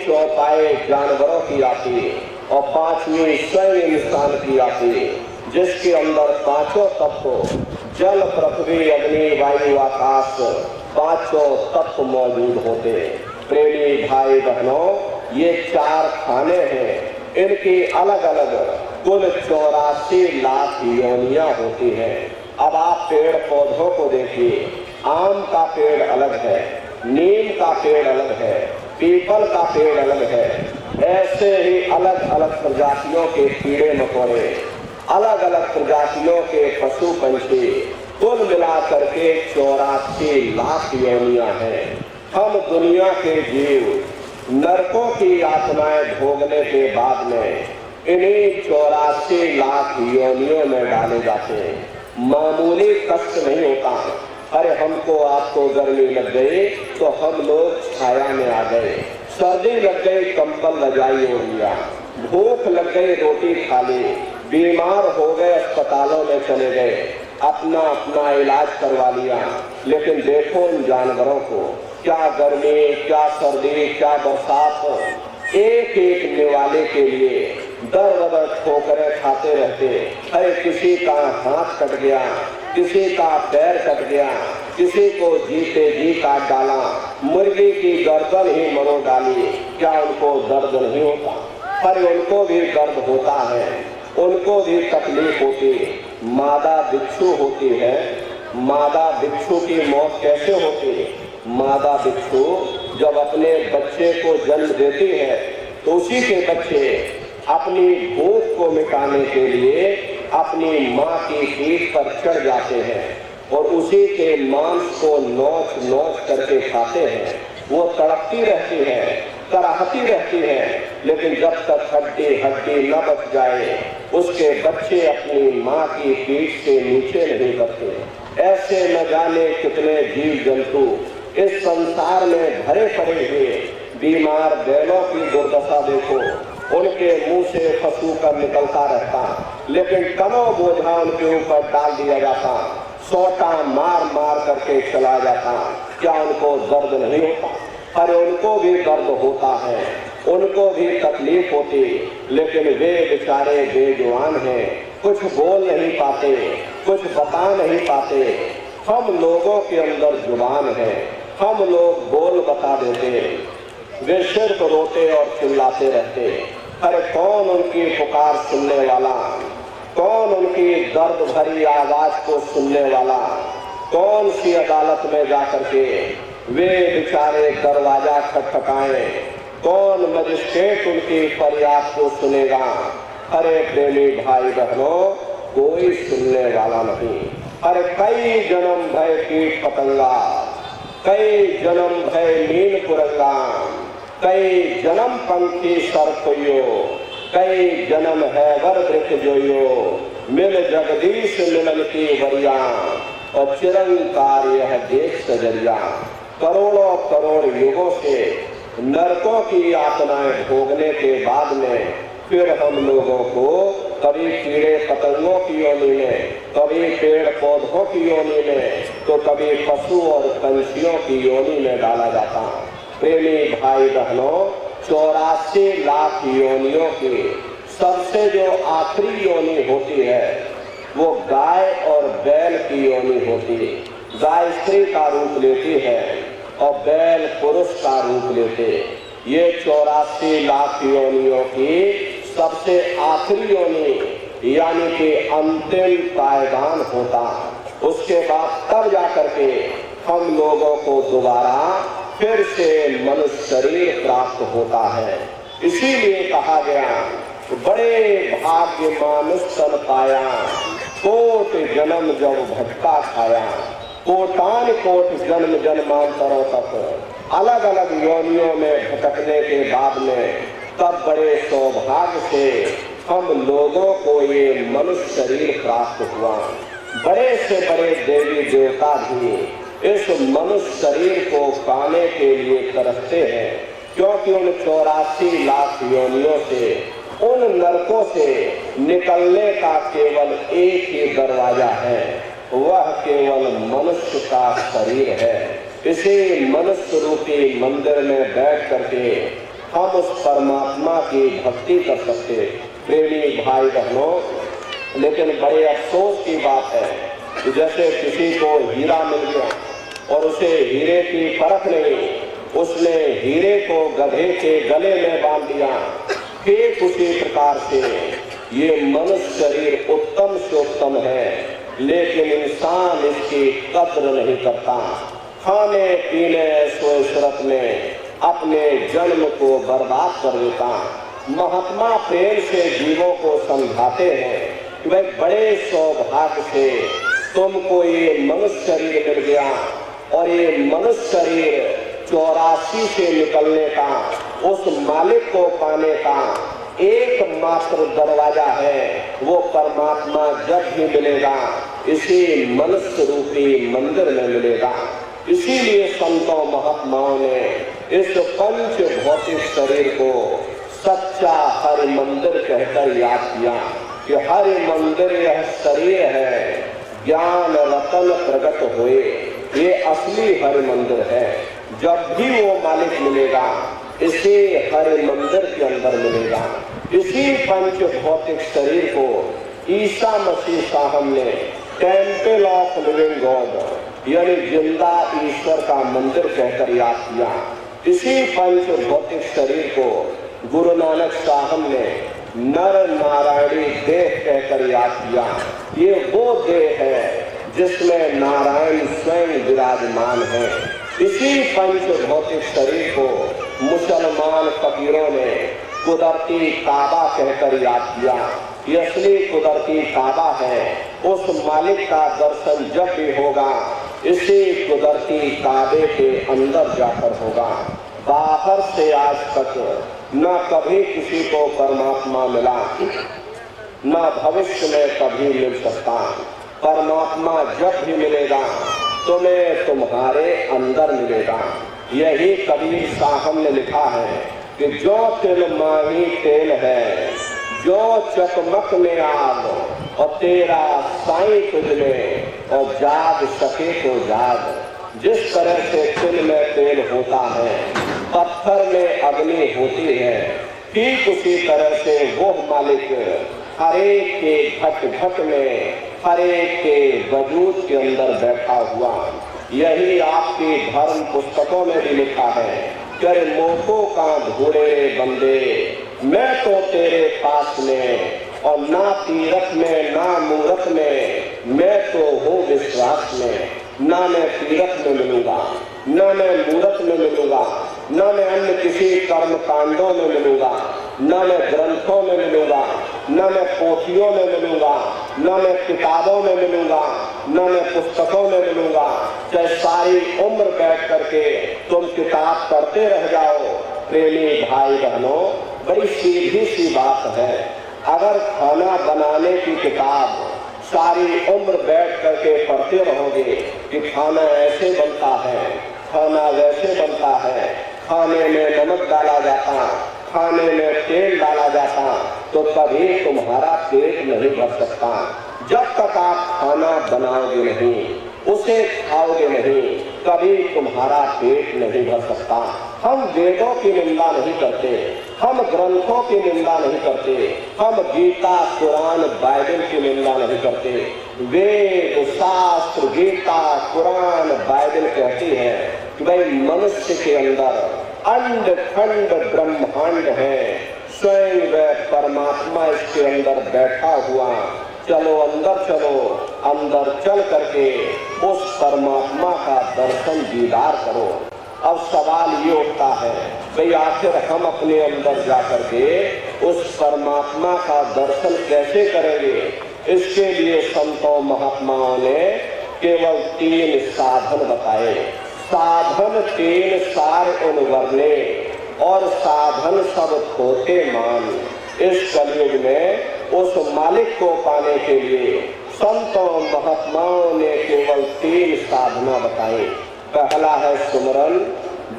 चौपाई जानवरों की आती और पांचवी स्वयं इंसान की आती, जिसके अंदर पांचों तत्व जल पृथ्वी अग्नि वायु आकाश पांचों तत्व मौजूद होते। प्रेमी भाई बहनों, ये चार खाने हैं, इनकी अलग अलग कुल 84 लाख योनियां होती हैं। अब आप पेड़ पौधों को देखिए, आम का पेड़ अलग है, नीम का पेड़ अलग है, पीपल का पेड़ अलग है। ऐसे ही अलग अलग प्रजातियों के कीड़े मकोड़े, अलग अलग प्रजातियों के पशु पंछी, कुल मिलाकर के 84 लाख योनियां हैं। हम दुनिया के जीव नरकों की यातनाएं भोगने के बाद में इन्हीं 84 लाख योनियों में डाले जाते हैं। मामूली कष्ट नहीं होता। अरे हमको आपको गर्मी लग गई तो हम लोग छाया में आ गए, सर्दी लग गई कंबल रजाई ओढ़ लिया, भूख लग गई रोटी खा ली, बीमार हो गए अस्पतालों में चले गए, अपना अपना इलाज करवा लिया। लेकिन देखो उन जानवरों को, क्या गर्मी, क्या सर्दी, क्या बरसात, एक एक निवाले के लिए दर बदर ठोकरें खाते रहते। अरे किसी का हाथ कट गया, किसी का पैर कट गया, किसी को जीते जी काट डाला, मुर्गी की गर्दन ही मरो डाली, क्या उनको दर्द नहीं होता? पर उनको भी दर्द होता है, उनको भी तकलीफ होती। मादा बिच्छू होती है, मादा बिच्छू की मौत कैसे होती? मादा बिच्छू जब अपने बच्चे को जन्म देती है तो उसी के बच्चे अपनी भूख को मिटाने के लिए अपनी माँ की पीठ पर चढ़ जाते हैं और उसी के मांस को नोच नोच करके खाते हैं। वो तड़पती रहती है, कराहती रहती है, लेकिन जब तक हड्डी हड्डी न बच जाए उसके बच्चे अपनी माँ की पीठ से नीचे नहीं करते। ऐसे न जाने कितने जीव जंतु इस संसार में भरे पड़े हुए। बीमार बैलों की दुर्दशा देखो, उनके मुंह से फंसू कर निकलता रहता, लेकिन कनो बोझा उनके ऊपर डाल दिया जाता, सोटा मार मार करके चला जाता। क्या उनको दर्द नहीं होता? अरे उनको भी दर्द होता है, उनको भी तकलीफ होती, लेकिन वे बेचारे बेजुबान हैं, कुछ बोल नहीं पाते, कुछ बता नहीं पाते। हम लोगों के अंदर जुबान है, हम लोग बोल बता देते, वे सिर्फ रोते और चिल्लाते रहते। अरे कौन उनकी पुकार सुनने वाला, कौन उनकी दर्द भरी आवाज को सुनने वाला? कौन सी अदालत में जाकर के वे बेचारे दरवाजा खटखटाएं? कौन मजिस्ट्रेट उनकी फरियाद को सुनेगा? अरे प्रेमी भाई बहनों, कोई सुनने वाला नहीं। अरे कई जन्म भय कीट पतंगा, कई जन्म भय नील कुरंगा, कई जन्म पंखी सरखोयो, कई जन्म है वर वृक्ष जोयो, मिल जगदीश मिलन की वरिया और चिरंकार यह देख सजरिया। करोड़ों करोड़ युगों से नरकों की यातनाएं भोगने के बाद में फिर हम लोगों को कभी कीड़े पतंगों की योनि में, कभी पेड़ पौधों की योनि में, तो कभी पशु और पंछियों की योनि में डाला जाता। प्रेमी भाई बहनों, 84 लाख योनियों की सबसे जो आखिरी योनि होती है वो गाय और बैल की योनि होती है। गाय स्त्री का रूप लेती है और बैल पुरुष का रूप लेते। ये 84 लाख योनियों की सबसे आखिरी योनि यानी कि अंतिम पायदान होता। उसके बाद तब जाकर के हम लोगों को दोबारा फिर से मनुष्य शरीर प्राप्त होता है। इसीलिए कहा गया, बड़े भाग्य मानुष तन पाया, कोट जन्म जब भटका खाया। कोटान कोट जन्म जन्मांतरों तक अलग अलग योनियों में भटकने के बाद में तब बड़े सौभाग्य से हम लोगों को ये मनुष्य शरीर प्राप्त हुआ। बड़े से बड़े देवी देवता भी इस मनुष्य शरीर को पाने के लिए तरसते हैं, क्योंकि उन 84 लाख योनियों से, उन नरकों से निकलने का केवल एक ही दरवाजा है, वह केवल मनुष्य का शरीर है। इसी मनुष्य रूपी मंदिर में बैठ करके हम उस परमात्मा की भक्ति कर सकते। प्रेमी भाई बहनों, लेकिन बड़े अफसोस की बात है कि जैसे किसी को हीरा मिल गया और उसे हीरे की परख नहीं, उसने हीरे को गधे के गले में बांध दिया। ठीक उसी प्रकार से ये मनुष्य शरीर उत्तम से उत्तम है, लेकिन इंसान इसकी कद्र नहीं करता। खाने पीने ऐशो इशरत में अपने जन्म को बर्बाद कर देता। महात्मा प्रेम से जीवों को समझाते हैं कि भाई बड़े सौभाग्य से तुमको ये मनुष्य शरीर मिल गया, और ये मनुष्य शरीर 84 से निकलने का, उस मालिक को पाने का एकमात्र दरवाजा है। वो परमात्मा जब भी मिलेगा इसी मनुष्य रूपी मंदिर में मिलेगा। इसीलिए संतों महात्माओं ने इस पंच भौतिक शरीर को सच्चा हरि मंदिर कहकर याद किया कि हरि मंदिर यह शरीर है, ज्ञान रतन प्रगट हुए, ये असली हरि मंदिर है। जब भी वो मालिक मिलेगा इसी हरि मंदिर के अंदर मिलेगा। इसी पंच भौतिक शरीर को ईसा मसीह साहब ने टेम्पल ऑफ लिविंग गॉड यानी जिंदा ईश्वर का मंदिर कहकर याद किया। इसी पंच भौतिक शरीर को गुरु नानक साहब ने नर नारायणी देह कहकर याद किया। ये वो देह है जिसमें नारायण स्वयं विराजमान है। इसी पंच भौतिक शरीर को मुसलमान फकीरों ने कुदरती काबा कहकर याद किया। ये असली कुदरती काबा है। उस मालिक का दर्शन जब भी होगा इसी कुदरती काबे के अंदर जाकर होगा। बाहर से आज तक न कभी किसी को परमात्मा मिला, न भविष्य में कभी मिल सकता। परमात्मा जब भी मिलेगा तुम्हें तुम्हारे अंदर मिलेगा। यही कबीर साहब ने लिखा है कि जो तिल माही तेल है, जो चकमक में आग, और तेरा साईं तुझ में, और जाग सके तो जाग। जिस तरह से तिल में तेल होता है, पत्थर में अग्नि होती है, ठीक उसी तरह से वो मालिक हरेक के घट घट में, हरेक के वजूद के अंदर बैठा हुआ। यही आपकी धर्म पुस्तकों में भी लिखा है, कर मोको का ढूंढे रे बंदे, मैं तो तेरे पास में, और ना तीरथ में ना मूरत में, मैं तो हूँ विश्वास में। ना मैं तीरथ में मिलूंगा, ना मैं मूरत में मिलूंगा, ना मैं अन्य किसी कर्म कांडों में मिलूंगा, ना मैं ग्रंथों में मिलूंगा, ना मैं पोथियों में मिलूंगा, ना मैं किताबों में मिलूंगा, ना मैं पुस्तकों में मिलूंगा। चाहे सारी उम्र बैठ करके तुम किताब पढ़ते रह जाओ। प्रेमी भाई बहनों, बड़ी सीधी सी बात है। अगर खाना बनाने की किताब सारी उम्र बैठ करके पढ़ते रहोगे कि खाना ऐसे बनता है, खाना वैसे बनता है, खाने में नमक डाला जाता, खाने में तेल डाला जाता, तो कभी तुम्हारा पेट नहीं भर सकता। जब तक आप खाना बनाओगे नहीं, उसे खाओगे नहीं, कभी तुम्हारा पेट नहीं भर सकता। हम वेदों की निंदा नहीं करते, हम ग्रंथों की निंदा नहीं करते, हम गीता कुरान बाइबल की निंदा नहीं करते। वेद शास्त्र गीता कुरान बाइबल कहती है कि भाई मनुष्य के अंदर अंड खंड ब्रह्मांड है, स्वयं वह परमात्मा इसके अंदर बैठा हुआ। चलो अंदर चलो, अंदर चल करके उस परमात्मा का दर्शन दीदार करो। अब सवाल ये उठता है, भाई आखिर हम अपने अंदर जा करके उस परमात्मा का दर्शन कैसे करेंगे? इसके लिए संतों महात्माओं ने केवल 3 साधन बताए। साधन 3 सार उन वर्णे, और साधन सब खोते मान। इस कलयुग में उस मालिक को पाने के लिए संतों महात्माओं ने केवल 3 साधना बताई। पहला है सुमरन,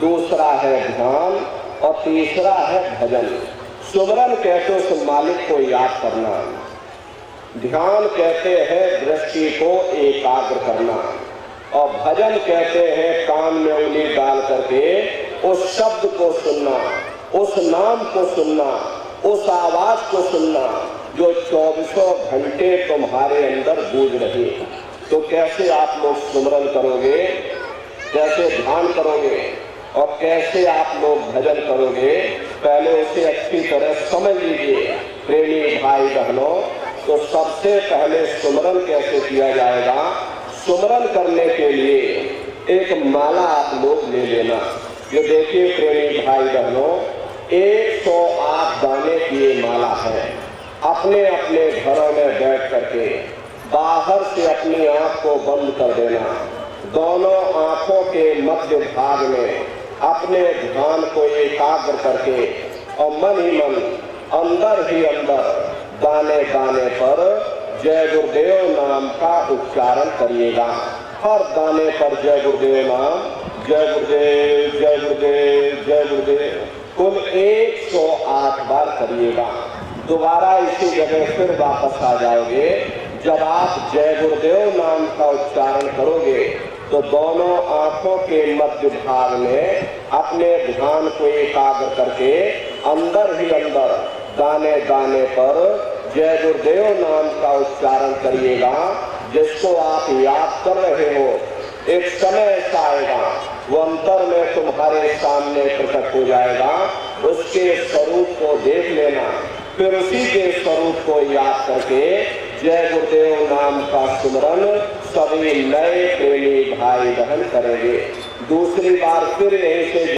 दूसरा है ध्यान, और तीसरा है भजन। सुमरन कहते उस मालिक को याद करना, ध्यान कहते हैं दृष्टि को एकाग्र करना, और भजन कहते हैं कान में उंगली डाल करके उस शब्द को सुनना। उस नाम को सुनना, उस आवाज को सुनना जो 24 घंटे तुम्हारे अंदर गूंज रही। तो कैसे आप लोग सुमरन करोगे, कैसे ध्यान करोगे और कैसे आप लोग भजन करोगे, पहले उसे अच्छी तरह समझ लीजिए प्रेमी भाई बहनों। तो सबसे पहले सुमरन कैसे किया जाएगा, सुमरन करने के लिए एक माला आप लोग ले लेना। ये देखिए प्रेमी भाई बहनों, 108 दाने की ये माला है। अपने अपने घरों में बैठ करके बाहर से अपनी आंख को बंद कर देना, दोनों आंखों के मध्य भाग में अपने ध्यान को एकाग्र करके और मन ही मन अंदर ही अंदर दाने दाने पर जय गुरुदेव नाम का उच्चारण करिएगा। हर दाने पर जय गुरुदेव नाम, जय गुरुदेव जय गुरुदेव जय गुरुदेव कुल 108 बार करिएगा। दोबारा इसी जगह फिर वापस आ जाओगे। जब आप जय गुरुदेव नाम का उच्चारण करोगे तो दोनों आंखों के मध्य भाग में अपने ध्यान को एकाग्र करके अंदर ही अंदर दाने दाने पर जय गुरुदेव नाम का उच्चारण करिएगा। जिसको आप याद कर रहे हो, एक समय ऐसा आएगा वो अंतर में तुम्हारे सामने प्रकट हो जाएगा। उसके स्वरूप को देख लेना, फिर उसी के स्वरूप को याद करके जय गुरुदेव नाम का सुमरन सभी नए प्रेमी भाई बहन करेंगे। दूसरी बार फिर यहीं से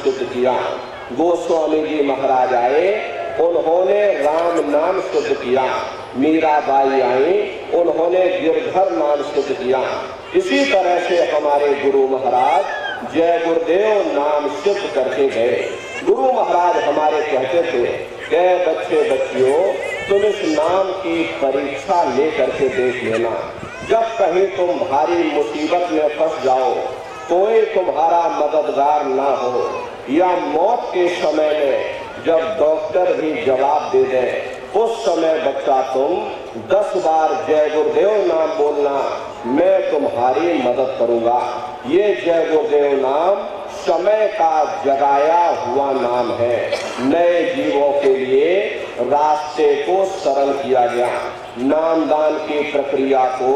शुद्ध किया। गोस्वामी जी महाराज आए, उन्होंने राम नाम शुद्ध किया। मीराबाई आई, उन्होंने गिरधर नाम शुद्ध किया। इसी तरह से हमारे गुरु महाराज जय गुरुदेव नाम शुद्ध करके गए। गुरु महाराज हमारे कहते थे कि बच्चे बच्चियों, तुम इस नाम की परीक्षा लेकर के देख लेना। जब कहीं तुम भारी मुसीबत में फंस जाओ, कोई तुम्हारा मददगार ना हो, या मौत के समय में जब डॉक्टर भी जवाब दे दे, उस समय बच्चा तुम 10 बार जय गुरुदेव नाम बोलना, मैं तुम्हारी मदद करूंगा। ये जय गुरुदेव नाम समय का जगाया हुआ नाम है। नए जीवों के लिए रास्ते को सरल किया गया, नामदान की प्रक्रिया को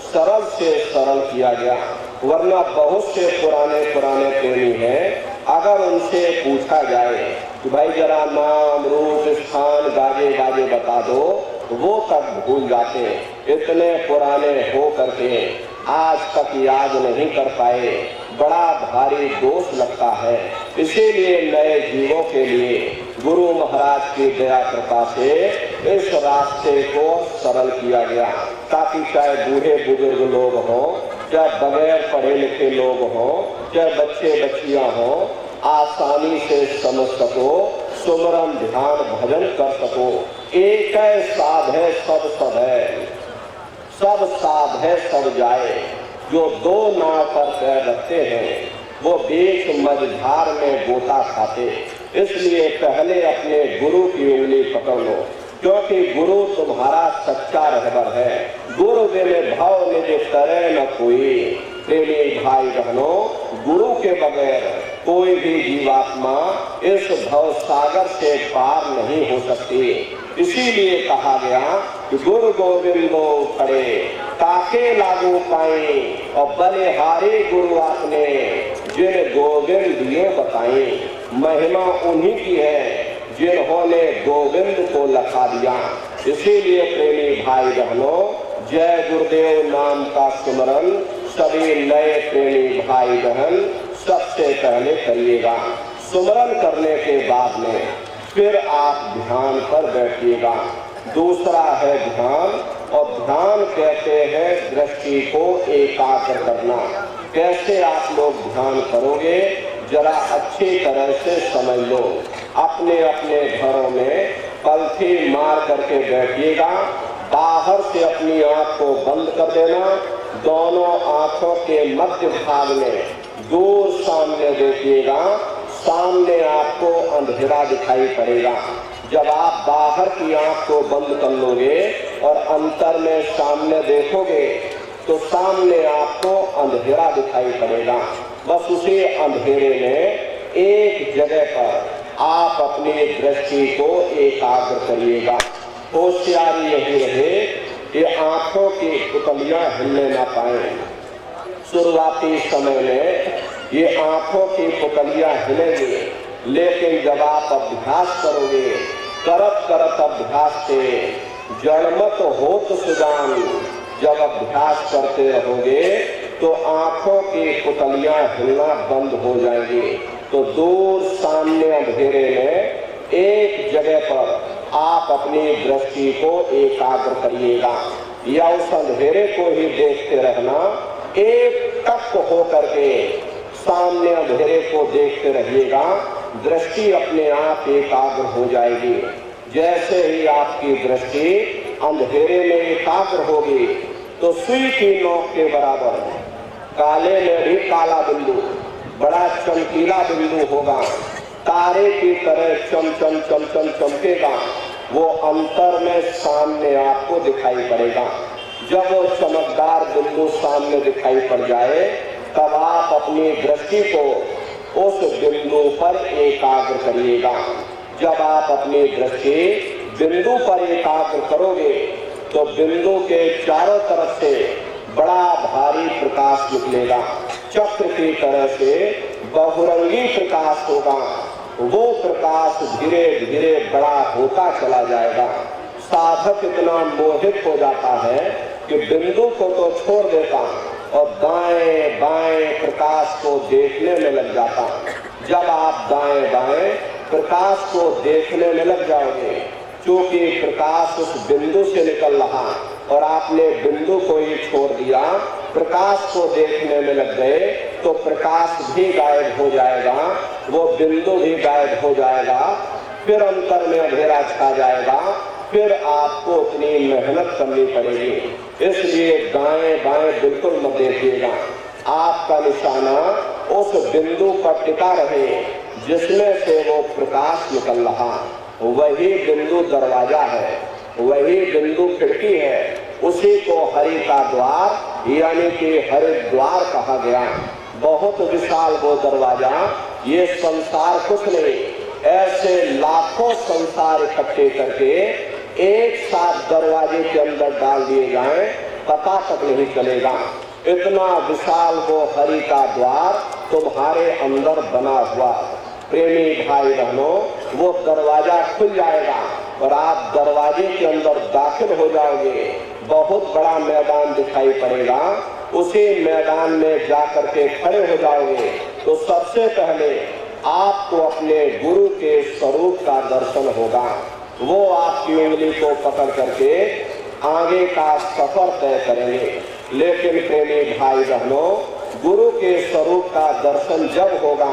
सरल से सरल किया गया। वरना बहुत से पुराने प्रेमी हैं, अगर उनसे पूछा जाए कि भाई जरा नाम रूप स्थान गाजे गाजे बता दो, वो तक भूल जाते। इतने पुराने हो करके आज तक याद नहीं कर पाए, बड़ा भारी दोष लगता है। इसीलिए नए जीवों के लिए गुरु महाराज की दया कृपा से इस रास्ते को सरल किया गया, ताकि चाहे बूढ़े बुजुर्ग लोग हों, चाहे बगैर पढ़े लिखे लोग हों, चाहे बच्चे बच्चियां हों, आसानी से समझ सको, सुमरन ध्यान भजन कर सको। एक है साध है सब सब है, सब साध है सब जाए। जो दो नाव पर पैर रखते हैं वो बीच मझधार में गोता खाते। इसलिए पहले अपने गुरु की उंगली पकड़ लो, क्योंकि गुरु तुम्हारा सच्चा रहबर है। गुरु देने भाव में जो करे न कोई। प्रेमी भाई बहनों, गुरु के बगैर कोई भी जीवात्मा इस भव सागर से पार नहीं हो सकती। इसीलिए कहा गया कि गुरु गोविंदो खड़े ताके लागू पाए, और बलिहारी गुरु आपने जिन गोविंद दिए बताए। महिमा उन्हीं की है जिन्होंने गोविंद को लखा दिया। इसीलिए प्रेमी भाई बहनों, जय गुरुदेव नाम का सुमरन सभी नए प्रेमी भाई बहन सबसे पहले करिएगा। सुमरन करने के बाद में फिर आप ध्यान पर बैठिएगा। दूसरा है ध्यान, और ध्यान कहते हैं दृष्टि को एकाग्र करना। कैसे आप लोग ध्यान करोगे जरा अच्छी तरह से समझ लो। अपने अपने घरों में पलथी मार करके बैठिएगा। बाहर से अपनी आंख को बंद कर देना। दोनों आंखों के मध्य भाग में दूर सामने देखिएगा। सामने आपको अंधेरा दिखाई पड़ेगा। जब आप बाहर की आंख को बंद कर लोगे और अंतर में सामने देखोगे तो सामने आपको अंधेरा दिखाई पड़ेगा। बस उसी अंधेरे में एक जगह पर आप अपनी दृष्टि को एकाग्र करिएगा। होशियारी यही रहे ये आंखों की पुतलियां हिलने ना पाए। शुरुआती समय में ये आंखों की पुतलियां हिलेंगी, लेकिन जब आप अभ्यास करोगे, करत करत अभ्यास से जड़मत होत सुजान, जब अभ्यास करते रहोगे तो आंखों की पुतलियां हिलना बंद हो जाएंगी। तो दूर सामने अंधेरे में एक जगह पर आप अपनी दृष्टि को एकाग्र करिएगा, या उस अंधेरे को ही देखते रहना। एक टक होकर के सामने अंधेरे को देखते रहिएगा, दृष्टि अपने आप एकाग्र हो जाएगी। जैसे ही आपकी दृष्टि अंधेरे में एकाग्र होगी तो सुई की नोक के बराबर काले में भी काला बिंदु, बड़ा चमकीला बिंदु होगा, तारे की तरह चम चम चम चम चमकेगा। वो अंतर में सामने आपको दिखाई पड़ेगा। जब वो चमकदार बिंदु सामने दिखाई पड़ जाए तब आप अपनी दृष्टि को उस बिंदु पर एकाग्र करिएगा। जब आप अपनी दृष्टि बिंदु पर एकाग्र करोगे तो बिंदु के चारों तरफ से बड़ा भारी प्रकाश निकलेगा। चक्र की तरह से बहुरंगी प्रकाश होगा। वो प्रकाश धीरे धीरे बड़ा होता चला जाएगा। साधक इतना मोहित हो जाता है कि बिंदु को तो छोड़ देता और दाएं बाएं प्रकाश को देखने में लग जाता। जब आप दाएं बाएं प्रकाश को देखने में लग जाओगे, क्योंकि प्रकाश उस बिंदु से निकल रहा और आपने बिंदु को ही छोड़ दिया, प्रकाश को देखने में लग गए, तो प्रकाश भी गायब हो जाएगा, वो बिंदु भी गायब हो जाएगा। फिर अंतर में अंधेरा छा जाएगा। फिर आपको उतनी मेहनत करनी पड़ेगी। इसलिए दाएं बाएं बिल्कुल मत देखिएगा। आपका निशाना उस बिंदु पर टिका रहे जिसमें से वो प्रकाश निकल रहा। वही बिंदु दरवाजा है, वही बिंदु खिड़की है। उसी को हरि का द्वार यानी कि हरिद्वार कहा गया। बहुत विशाल वो दरवाजा, ये संसार कुछ नहीं। ऐसे लाखों संसार इकट्ठे करके एक साथ दरवाजे के अंदर डाल दिए जाएं, पता तक नहीं चलेगा। इतना विशाल वो हरि का द्वार तुम्हारे अंदर बना हुआ। प्रेमी भाई बहनों, वो दरवाजा खुल जाएगा और आप दरवाजे के अंदर दाखिल हो जाओगे। बहुत बड़ा मैदान दिखाई पड़ेगा। उसी मैदान में जाकर के खड़े हो जाओगे तो सबसे पहले आपको अपने गुरु के स्वरूप का दर्शन होगा। वो आपकी उंगली को पकड़ करके आगे का सफर तय करेंगे। लेकिन प्रेमी भाई बहनों, गुरु के स्वरूप का दर्शन जब होगा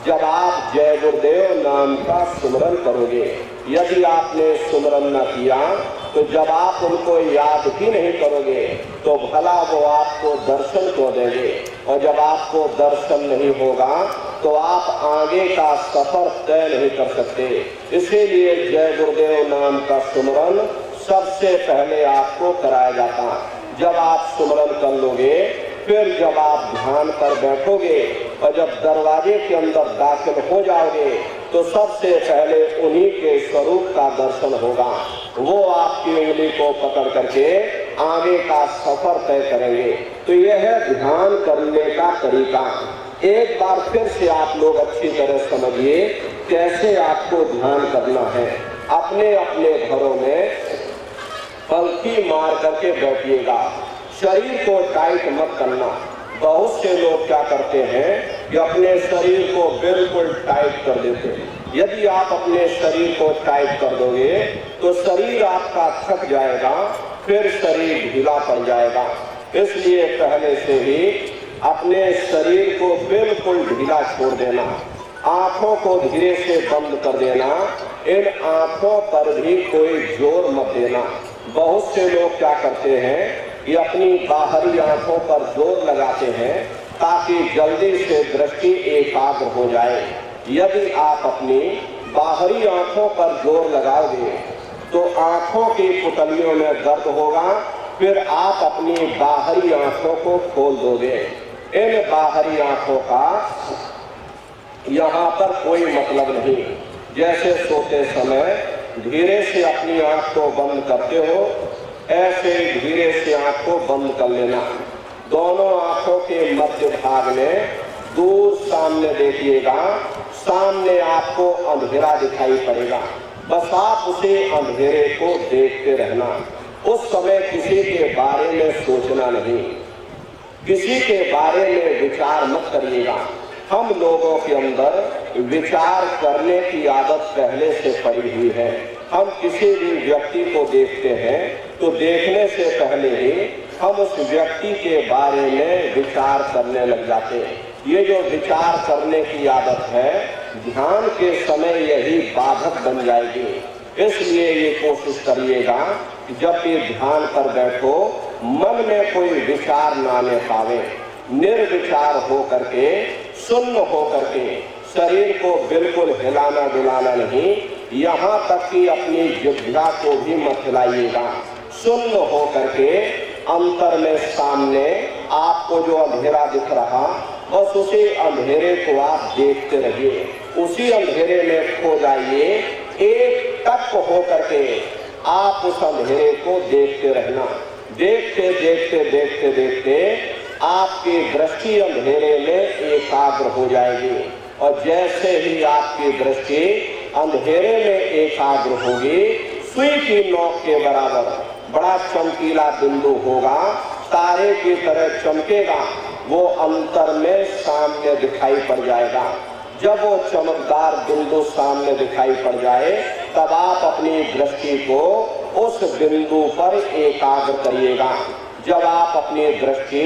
जब आप जय गुरुदेव नाम का सुमरन करोगे। यदि आपने सुमरन न किया तो जब आप उनको याद भी नहीं करोगे तो भला वो आपको दर्शन क्यों देंगे। और जब आपको दर्शन नहीं होगा तो आप आगे का सफर तय नहीं कर सकते। इसीलिए जय गुरुदेव नाम का सुमरन सबसे पहले आपको कराया जाता। जब आप सुमरन कर लोगे, फिर जब आप ध्यान पर बैठोगे और जब दरवाजे के अंदर दाखिल हो जाओगे तो सबसे पहले उन्हीं के स्वरूप का दर्शन होगा। वो आपकी उंगली को पकड़ करके आगे का सफर तय करेंगे। तो यह है ध्यान करने का तरीका। एक बार फिर से आप लोग अच्छी तरह समझिए कैसे आपको ध्यान करना है। अपने अपने घरों में पलकी मार करके बैठिएगा। शरीर को टाइट मत करना। बहुत से लोग क्या करते हैं, कि अपने शरीर को बिल्कुल टाइट कर देते हैं। यदि आप अपने शरीर को टाइट कर दोगे तो शरीर आपका थक जाएगा, फिर शरीर ढीला पड़ जाएगा। इसलिए पहले से ही अपने शरीर को बिल्कुल ढीला छोड़ देना, आंखों को धीरे से बंद कर देना, इन आंखों पर भी कोई जोर मत देना। बहुत से लोग क्या करते हैं कि अपनी बाहरी आंखों पर जोर लगाते हैं ताकि जल्दी से दृष्टि एकाग्र हो जाए। यदि आप अपनी बाहरी आंखों पर जोर लगाओगे तो आंखों की पुतलियों में दर्द होगा, फिर आप अपनी बाहरी आंखों को खोल दोगे। इन बाहरी आंखों का यहाँ पर कोई मतलब नहीं। जैसे सोते समय धीरे से अपनी आंख को बंद करते हो, ऐसे धीरे से आंख को बंद कर लेना। दोनों आंखों के मध्य भाग में दूर सामने देखिएगा, सामने आपको अंधेरा दिखाई पड़ेगा। बस आप उसे अंधेरे को देखते रहना। उस समय किसी के बारे में सोचना नहीं, किसी के बारे में विचार मत करिएगा। हम लोगों के अंदर विचार करने की आदत पहले से पड़ी हुई है। हम किसी भी व्यक्ति को देखते हैं तो देखने से पहले ही हम उस व्यक्ति के बारे में विचार करने लग जाते हैं। ये जो विचार करने की आदत है, ध्यान के समय यही बाधक बन जाएगी। इसलिए ये कोशिश करिएगा कि जब भी ध्यान कर बैठो, मन में कोई विचार ना आने पावे। निर्विचार हो करके, शून्य हो करके, शरीर को बिल्कुल हिलाना डुलाना नहीं, यहाँ तक कि अपनी जिह्वा को भी मत हिलाइएगा। शून्य हो करके अंतर में सामने आपको जो अंधेरा दिख रहा, बस उसी अंधेरे को आप देखते रहिए, उसी अंधेरे में खो जाइए। एक टक हो करके आप उस अंधेरे को देखते रहना। देखते देखते देखते देखते आपकी दृष्टि अंधेरे में एकाग्र हो जाएगी, और जैसे ही आपकी दृष्टि अंधेरे में एकाग्र होगी, सुई की नोक के बराबर बड़ा चमकीला बिंदु होगा, तारे की तरह चमकेगा, वो अंतर में सामने दिखाई पड़ जाएगा। जब वो चमकदार बिंदु सामने दिखाई पड़ जाए, तब आप अपनी दृष्टि को उस बिंदु पर एकाग्र करिएगा। जब आप अपनी दृष्टि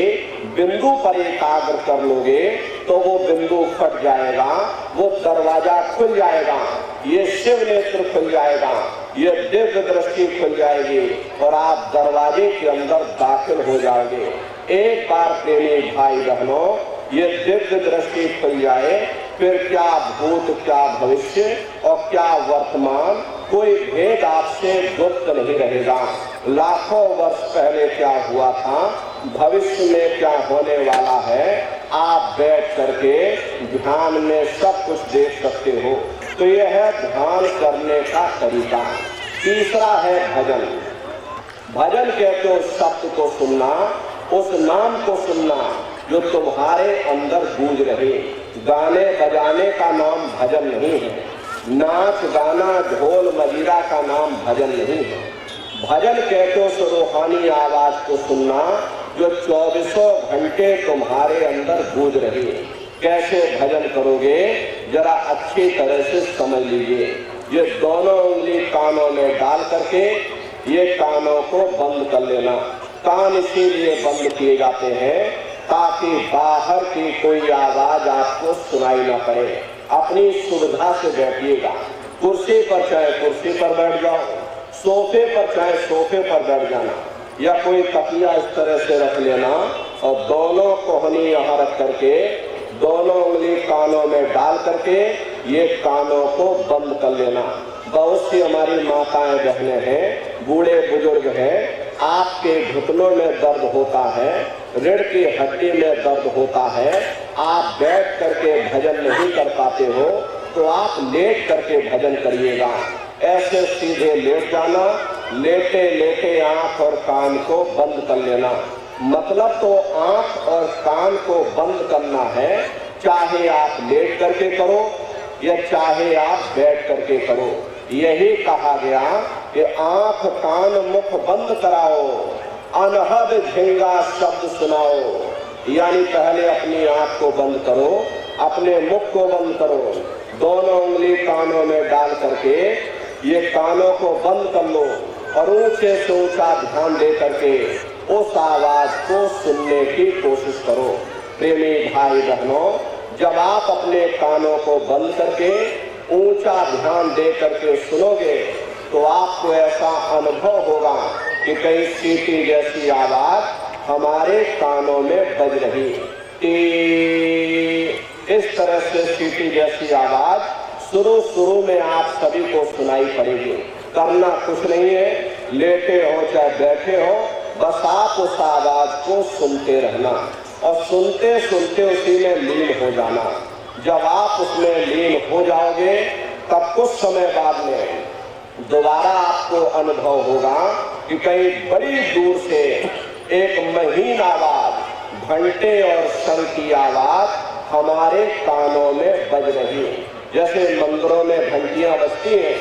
बिंदु पर एकाग्र कर लोगे तो वो बिंदु फट जाएगा, वो दरवाजा खुल जाएगा, ये शिव नेत्र खुल जाएगा, ये दिव्य दृष्टि खुल जाएगी और आप दरवाजे के अंदर दाखिल हो जाओगे। एक बार प्रेमी भाई बहनों, ये दिव्य दृष्टि खुल जाए, फिर क्या भूत, क्या भविष्य और क्या वर्तमान, कोई भेद आपसे गुप्त नहीं रहेगा। लाखों वर्ष पहले क्या हुआ था, भविष्य में क्या होने वाला है, आप बैठ करके ध्यान में सब कुछ देख सकते हो। तो यह है ध्यान करने का तरीका। तीसरा है भजन। भजन कहते हो शब्द को सुनना, उस नाम को सुनना जो तुम्हारे अंदर गूंज रहे। गाने बजाने का नाम भजन नहीं है, नाच गाना ढोल मजीरा का नाम भजन नहीं है। भजन कहते हो तो रूहानी आवाज को सुनना जो 24 घंटे तुम्हारे अंदर गूंज रही। कैसे भजन करोगे जरा अच्छी तरह से समझ लीजिए। ये दोनों उंगली कानों में डाल करके ये कानों को बंद कर लेना। कान इसीलिए बंद किए जाते हैं ताकि बाहर की कोई आवाज आपको सुनाई न पड़े। अपनी सुविधा से बैठिएगा। कुर्सी पर चाहे कुर्सी पर बैठ जाओ, सोफे पर चाहे सोफे पर बैठ जाना, या कोई तकिया इस तरह से रख लेना और दोनों कोहनी यहाँ रख करके दोनों उंगली कानों में डाल करके ये कानों को बंद कर लेना। बहुत सी हमारी माताएं बहनें हैं, बूढ़े बुजुर्ग हैं, आपके घुटनों में दर्द होता है, रीढ़ की हड्डी में दर्द होता है, आप बैठ करके भजन नहीं कर पाते हो तो आप लेट करके भजन करिएगा। ऐसे सीधे लेट जाना, लेटे लेटे आंख और कान को बंद कर लेना। मतलब तो आंख और कान को बंद करना है, चाहे आप लेट करके करो या चाहे आप बैठ करके करो। यही कहा गया कि आंख कान मुख बंद कराओ, अनहद झिंगा शब्द सुनाओ। यानी पहले अपनी आंख को बंद करो, अपने मुख को बंद करो, दोनों उंगली कानों में डाल करके ये कानों को बंद कर लो और ऊंचे से ऊंचा ध्यान दे करके उस आवाज को सुनने की कोशिश करो। प्रेमी भाई बहनों, जब आप अपने कानों को बंद करके ऊंचा ध्यान दे करके सुनोगे तो आपको ऐसा अनुभव होगा कि कहीं सीटी जैसी आवाज हमारे कानों में बज रही। इस तरह से सीटी जैसी आवाज शुरू में आप सभी को सुनाई पड़ेगी। करना कुछ नहीं है, लेटे हो चाहे बैठे हो, बस आप उस आवाज को सुनते रहना और सुनते सुनते उसी में लीन हो जाना। जब आप उसमें लीन हो जाओगे तब कुछ समय बाद में दोबारा आपको अनुभव होगा कि कहीं बड़ी दूर से एक महीन आवाज, घंटे और शंख की आवाज हमारे कानों में बज रही है। जैसे मंदिरों में घंटियां बजती हैं,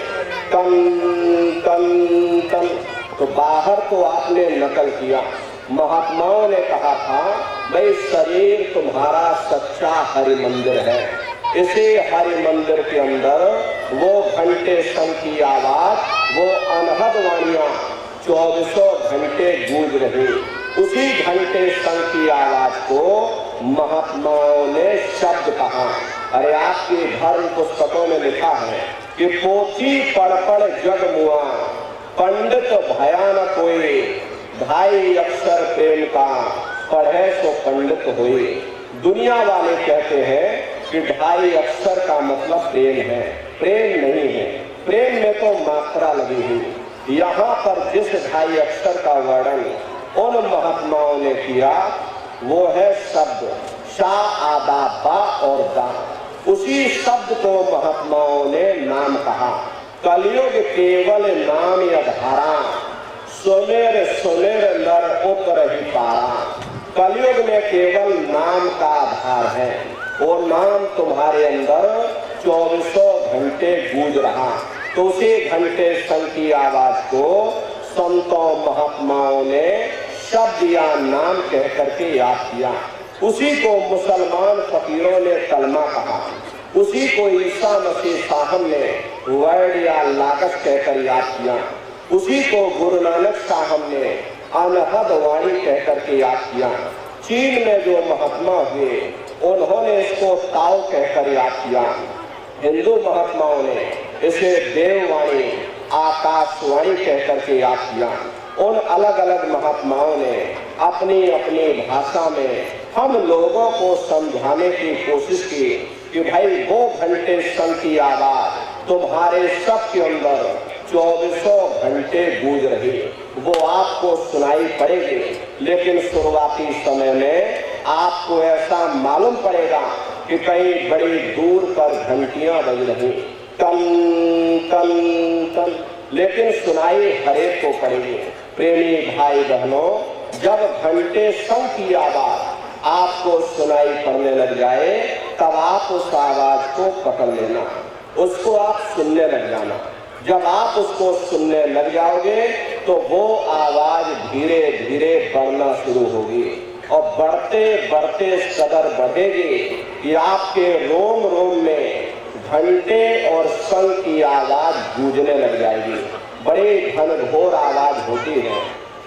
टन टन टन, तो बाहर तो आपने नकल किया। महात्माओं ने कहा था भाई शरीर तुम्हारा सच्चा हरि मंदिर है। इसी हरि मंदिर के अंदर वो घंटे शंख की आवाज, वो अनहद वाणियां 24 घंटे गूंज रही। उसी घंटे शंख की आवाज को महात्माओं ने शब्द कहा। अरे आपकी धर्म पुस्तकों में लिखा है कि पोथी पढ़ पढ़ जग मुआ, पंडित भयान कोई, ढाई अक्षर प्रेम का, पढ़े सो पंडित हुए। दुनिया वाले कहते हैं कि ढाई अक्षर का मतलब प्रेम है, प्रेम नहीं है। प्रेम में तो मात्रा लगी हुई। यहाँ पर जिस ढाई अक्षर का वर्णन उन महात्माओं ने किया वो है शब्द शा, आदा, बा और दा। उसी शब्द को महात्माओं ने नाम कहा। कलयुग केवल नाम अधारा, सुमेर सुमेर नर उतर ही पारा। कलयुग में केवल नाम का आधार है। वो नाम तुम्हारे अंदर 24 घंटे गूंज रहा। तो उसी घंटे शंख की आवाज को संतों महात्माओं ने शब्द या नाम कह करके याद किया। उसी को मुसलमान फकीरों ने कलमा कहा। उसी को ईसा मसीह साहब ने वर्ड या लागत कहकर याद किया। उसी को गुरु नानक साहब ने अनहद वाणी कहकर के याद किया। चीन में जो महात्मा हुए उन्होंने इसको ताओ कहकर याद किया। हिंदू महात्माओं ने इसे देववाणी, आकाशवाणी कहकर के याद किया। उन अलग अलग महात्माओं ने अपनी अपनी भाषा में हम लोगों को समझाने की कोशिश की कि भाई वो घंटे शंख की आवाज तुम्हारे सब के अंदर 24 घंटे गूंज रही, वो आपको सुनाई पड़ेगी। लेकिन शुरुआती समय में आपको ऐसा मालूम पड़ेगा कि कहीं बड़ी दूर पर घंटियां बज रही, टन टन टन, लेकिन सुनाई हरेक को पड़ेगी। प्रेमी भाई बहनों, जब घंटे शंख की आवाज आपको सुनाई पड़ने लग जाए तब आप उस आवाज को पकड़ लेना, उसको आप सुनने लग जाना। जब आप उसको सुनने लग जाओगे तो वो आवाज धीरे धीरे बढ़ना शुरू होगी और बढ़ते बढ़ते इस कदर बढ़ेगी कि आपके रोम रोम में घंटे और शंख की आवाज गूंजने लग जाएगी। बड़े घनघोर आवाज होती है,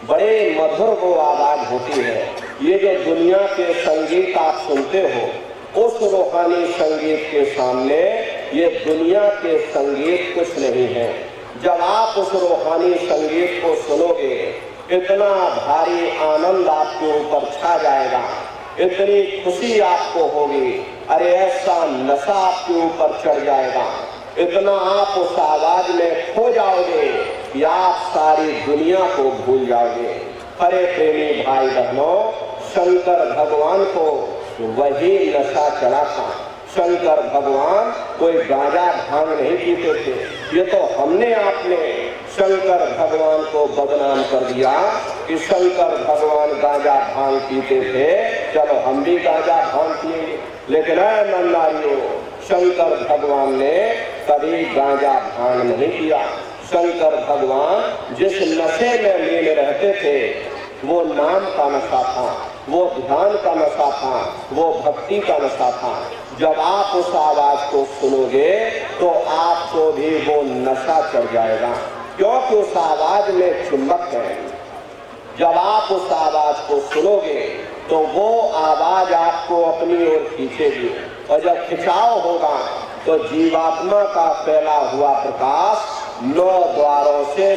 बड़े मधुर वो आवाज होती है। ये जो दुनिया के संगीत आप सुनते हो, उस रूहानी संगीत के सामने ये दुनिया के संगीत कुछ नहीं है। जब आप उस रूहानी संगीत को सुनोगे इतना भारी आनंद आपके ऊपर छा जाएगा, इतनी खुशी आपको होगी, अरे ऐसा नशा आपके ऊपर चढ़ जाएगा, इतना आप उस आवाज में खो जाओगे कि आप सारी दुनिया को भूल जाओगे। अरे प्रेमी भाई बहनों, शंकर भगवान को वही नशा चढ़ा था। शंकर भगवान कोई गांजा भांग नहीं पीते थे। ये तो हमने आपने शंकर भगवान को बदनाम कर दिया कि शंकर भगवान गांजा भांग पीते थे, चलो हम भी गांजा भांग पिएंगे। लेकिन नन्नारियों, शंकर भगवान ने कभी गांजा भांग नहीं पिया। शंकर भगवान जिस नशे में लीन रहते थे वो नाम का नशा था। वो ध्यान का नशा था, वो भक्ति का नशा था। जब आप उस आवाज को सुनोगे तो आपको भी वो नशा चढ़ जाएगा, क्योंकि उस आवाज में चुंबक है। जब आप उस आवाज को सुनोगे तो वो आवाज आपको अपनी ओर खींचेगी, और जब खिंचाव होगा तो जीवात्मा का फैला हुआ प्रकाश 9 द्वारों से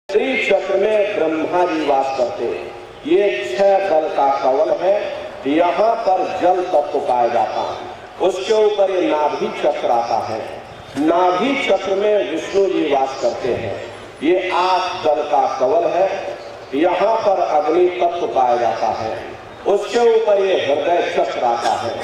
चक्र में ब्रह्मा जी वास करते हैं। ये 6 दल का कवल है। यहाँ पर जल तत्व पाया जाता है। उसके ऊपर ये नाभि चक्र आता है। नाभि चक्र में विष्णु जी वास करते हैं। ये 8 दल का कवल है। यहाँ पर अग्नि तत्व पाया जाता है। उसके ऊपर ये हृदय चक्र आता है।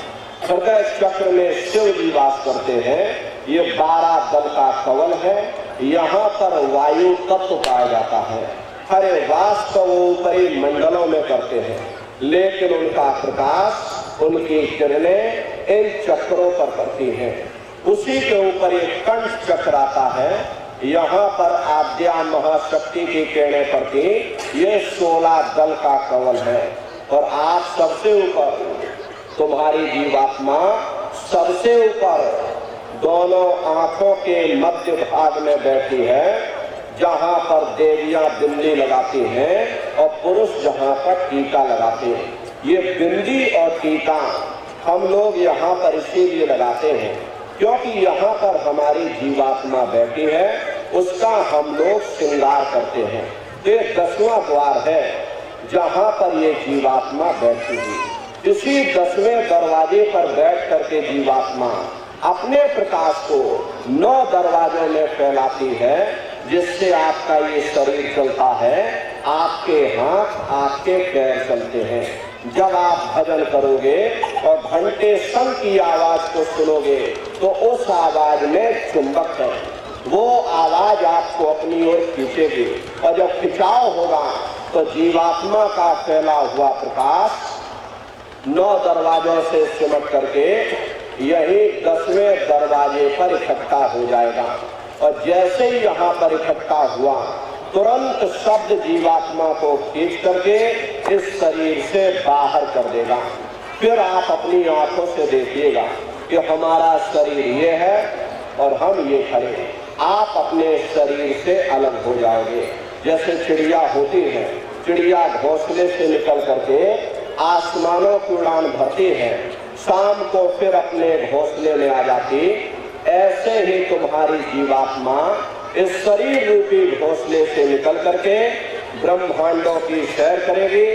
हृदय चक्र में शिव जी वास करते हैं। ये 12 दल का कवल है। यहाँ पर वायु तत्व पाया जाता है। हरे वास तो वो ऊपरी मंडलों में करते हैं, लेकिन उनका प्रकाश, उनकी किरणें इन चक्रों पर पड़ती हैं। उसी के ऊपर एक कंठ चक्र आता है। यहाँ पर आद्या महाशक्ति की किरणें पड़ती। ये 16 दल का कवल है। और आप सबसे ऊपर, तुम्हारी जीवात्मा सबसे ऊपर दोनों आंखों के मध्य भाग में बैठी है, जहां पर देवियां बिंदी लगाती हैं और पुरुष जहां पर टीका लगाते हैं। ये बिंदी और टीका हम लोग यहाँ पर इसीलिए लगाते हैं क्योंकि यहाँ पर हमारी जीवात्मा बैठी है, उसका हम लोग श्रृंगार करते हैं। ये 10वां द्वार है जहाँ पर ये जीवात्मा बैठी हुई। इसी 10वें दरवाजे पर बैठ करके जीवात्मा अपने प्रकाश को 9 दरवाजों में फैलाती है, जिससे आपका ये शरीर चलता है, आपके हाथ, आपके पैर चलते हैं। जब आप भजन करोगे और घंटे संग की आवाज को सुनोगे तो उस आवाज में चुंबक है। वो आवाज आपको अपनी ओर खींचेगी, और जब खिंचाव होगा तो जीवात्मा का फैला हुआ प्रकाश 9 दरवाजों से सिमट करके यही 10वें दरवाजे पर इकट्ठा हो जाएगा। और जैसे ही यहाँ पर इकट्ठा हुआ, तुरंत शब्द जीवात्मा को खींच करके इस शरीर से बाहर कर देगा। फिर आप अपनी आंखों से देखिएगा कि हमारा शरीर ये है और हम ये खड़े हैं। आप अपने शरीर से अलग हो जाओगे। जैसे चिड़िया होती है, चिड़िया घोंसले से निकल करके आसमानों की उड़ान भरती है, शाम को फिर अपने घोंसले में आ जाती। ऐसे ही तुम्हारी जीवात्मा इस शरीर रूपी घोंसले से निकल करके ब्रह्मांडों की सैर करेगी,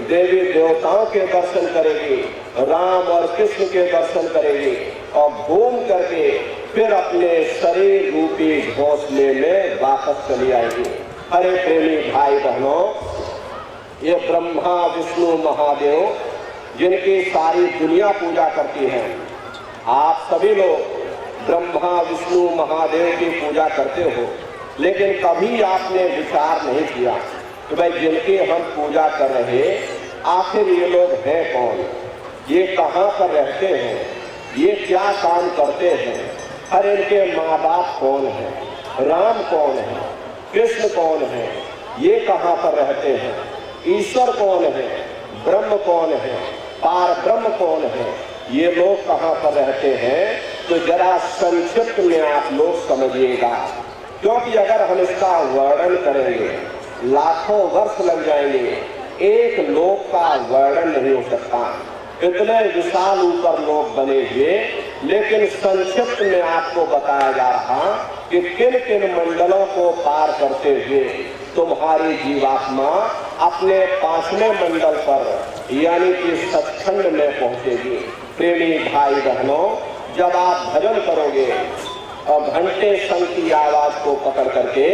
देवी देवताओं के दर्शन करेगी, राम और कृष्ण के दर्शन करेगी, और घूम करके फिर अपने शरीर रूपी घोंसले में वापस चली आएगी। अरे प्रेमी भाई बहनों, ये ब्रह्मा विष्णु महादेव जिनकी सारी दुनिया पूजा करती है, आप सभी लोग ब्रह्मा विष्णु महादेव की पूजा करते हो, लेकिन कभी आपने विचार नहीं किया कि भाई जिनकी हम पूजा कर रहे, आखिर ये लोग हैं कौन, ये कहाँ पर रहते हैं, ये क्या काम करते हैं, और इनके माँ बाप कौन है, राम कौन है, कृष्ण कौन है, ये कहाँ पर रहते हैं, ईश्वर कौन है, ब्रह्म कौन है, पार ब्रह्म कौन है, ये लोग कहाँ पर रहते हैं। तो जरा संक्षिप्त में आप लोग समझिएगा, क्योंकि अगर हम इसका वर्णन करेंगे लाखों वर्ष लग जाएंगे, एक लोक का वर्णन नहीं हो सकता। इतने विशाल ऊपर लोग बने हुए, लेकिन संक्षिप्त में आपको बताया जा रहा कि किन किन मंडलों को पार करते हुए तुम्हारी जीवात्मा अपने 5वें मंडल पर यानी कि सत्संग में पहुंचेगी। प्रेमी भाई बहनों, जब आप भजन करोगे और घंटे शंख की आवाज को पकड़ करके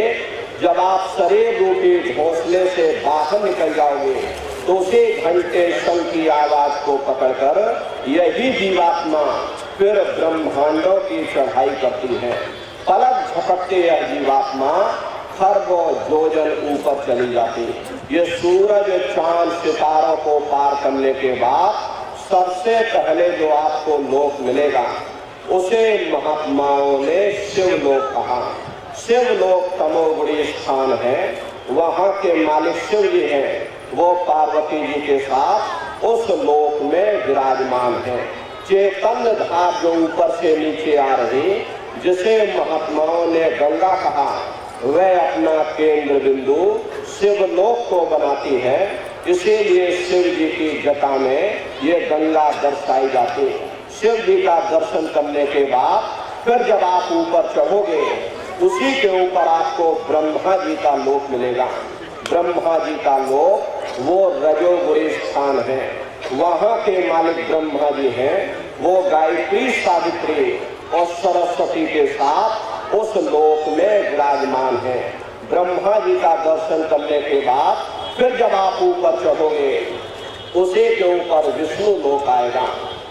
जब आप शरीर रूपी घोंसले से बाहर निकल जाओगे तो उसी घंटे शंख की आवाज को पकड़कर यही जीवात्मा फिर ब्रह्मांडों की चढ़ाई करती है। पलक झपकते यह जीवात्मा खरबों योजन ऊपर चली जाती। ये सूरज चांद सितारों को पार करने के बाद सबसे पहले जो आपको लोक मिलेगा उसे महात्माओं ने शिवलोक कहा। शिवलोक तमोगुणी स्थान है, वहाँ के मालिक शिव जी हैं, वो पार्वती जी के साथ उस लोक में विराजमान है। चैतन्य धार जो ऊपर से नीचे आ रही, जिसे महात्माओं ने गंगा कहा, वह अपना केंद्र बिंदु शिवलोक को बनाती है। इसीलिए शिव जी की जटा में ये गंगा दर्शाई जाती। शिव जी का दर्शन करने के बाद फिर जब आप ऊपर चढ़ोगे उसी के ऊपर आपको ब्रह्मा जी का लोक मिलेगा। ब्रह्मा जी का लोक वो रजोगुणी स्थान है, वहाँ के मालिक ब्रह्मा जी हैं। वो गायत्री सावित्री और सरस्वती के साथ उस लोक में विराजमान है। ब्रह्मा जी का दर्शन करने के बाद फिर जब आप ऊपर चढ़ोगे उसी के ऊपर विष्णु लोक आएगा।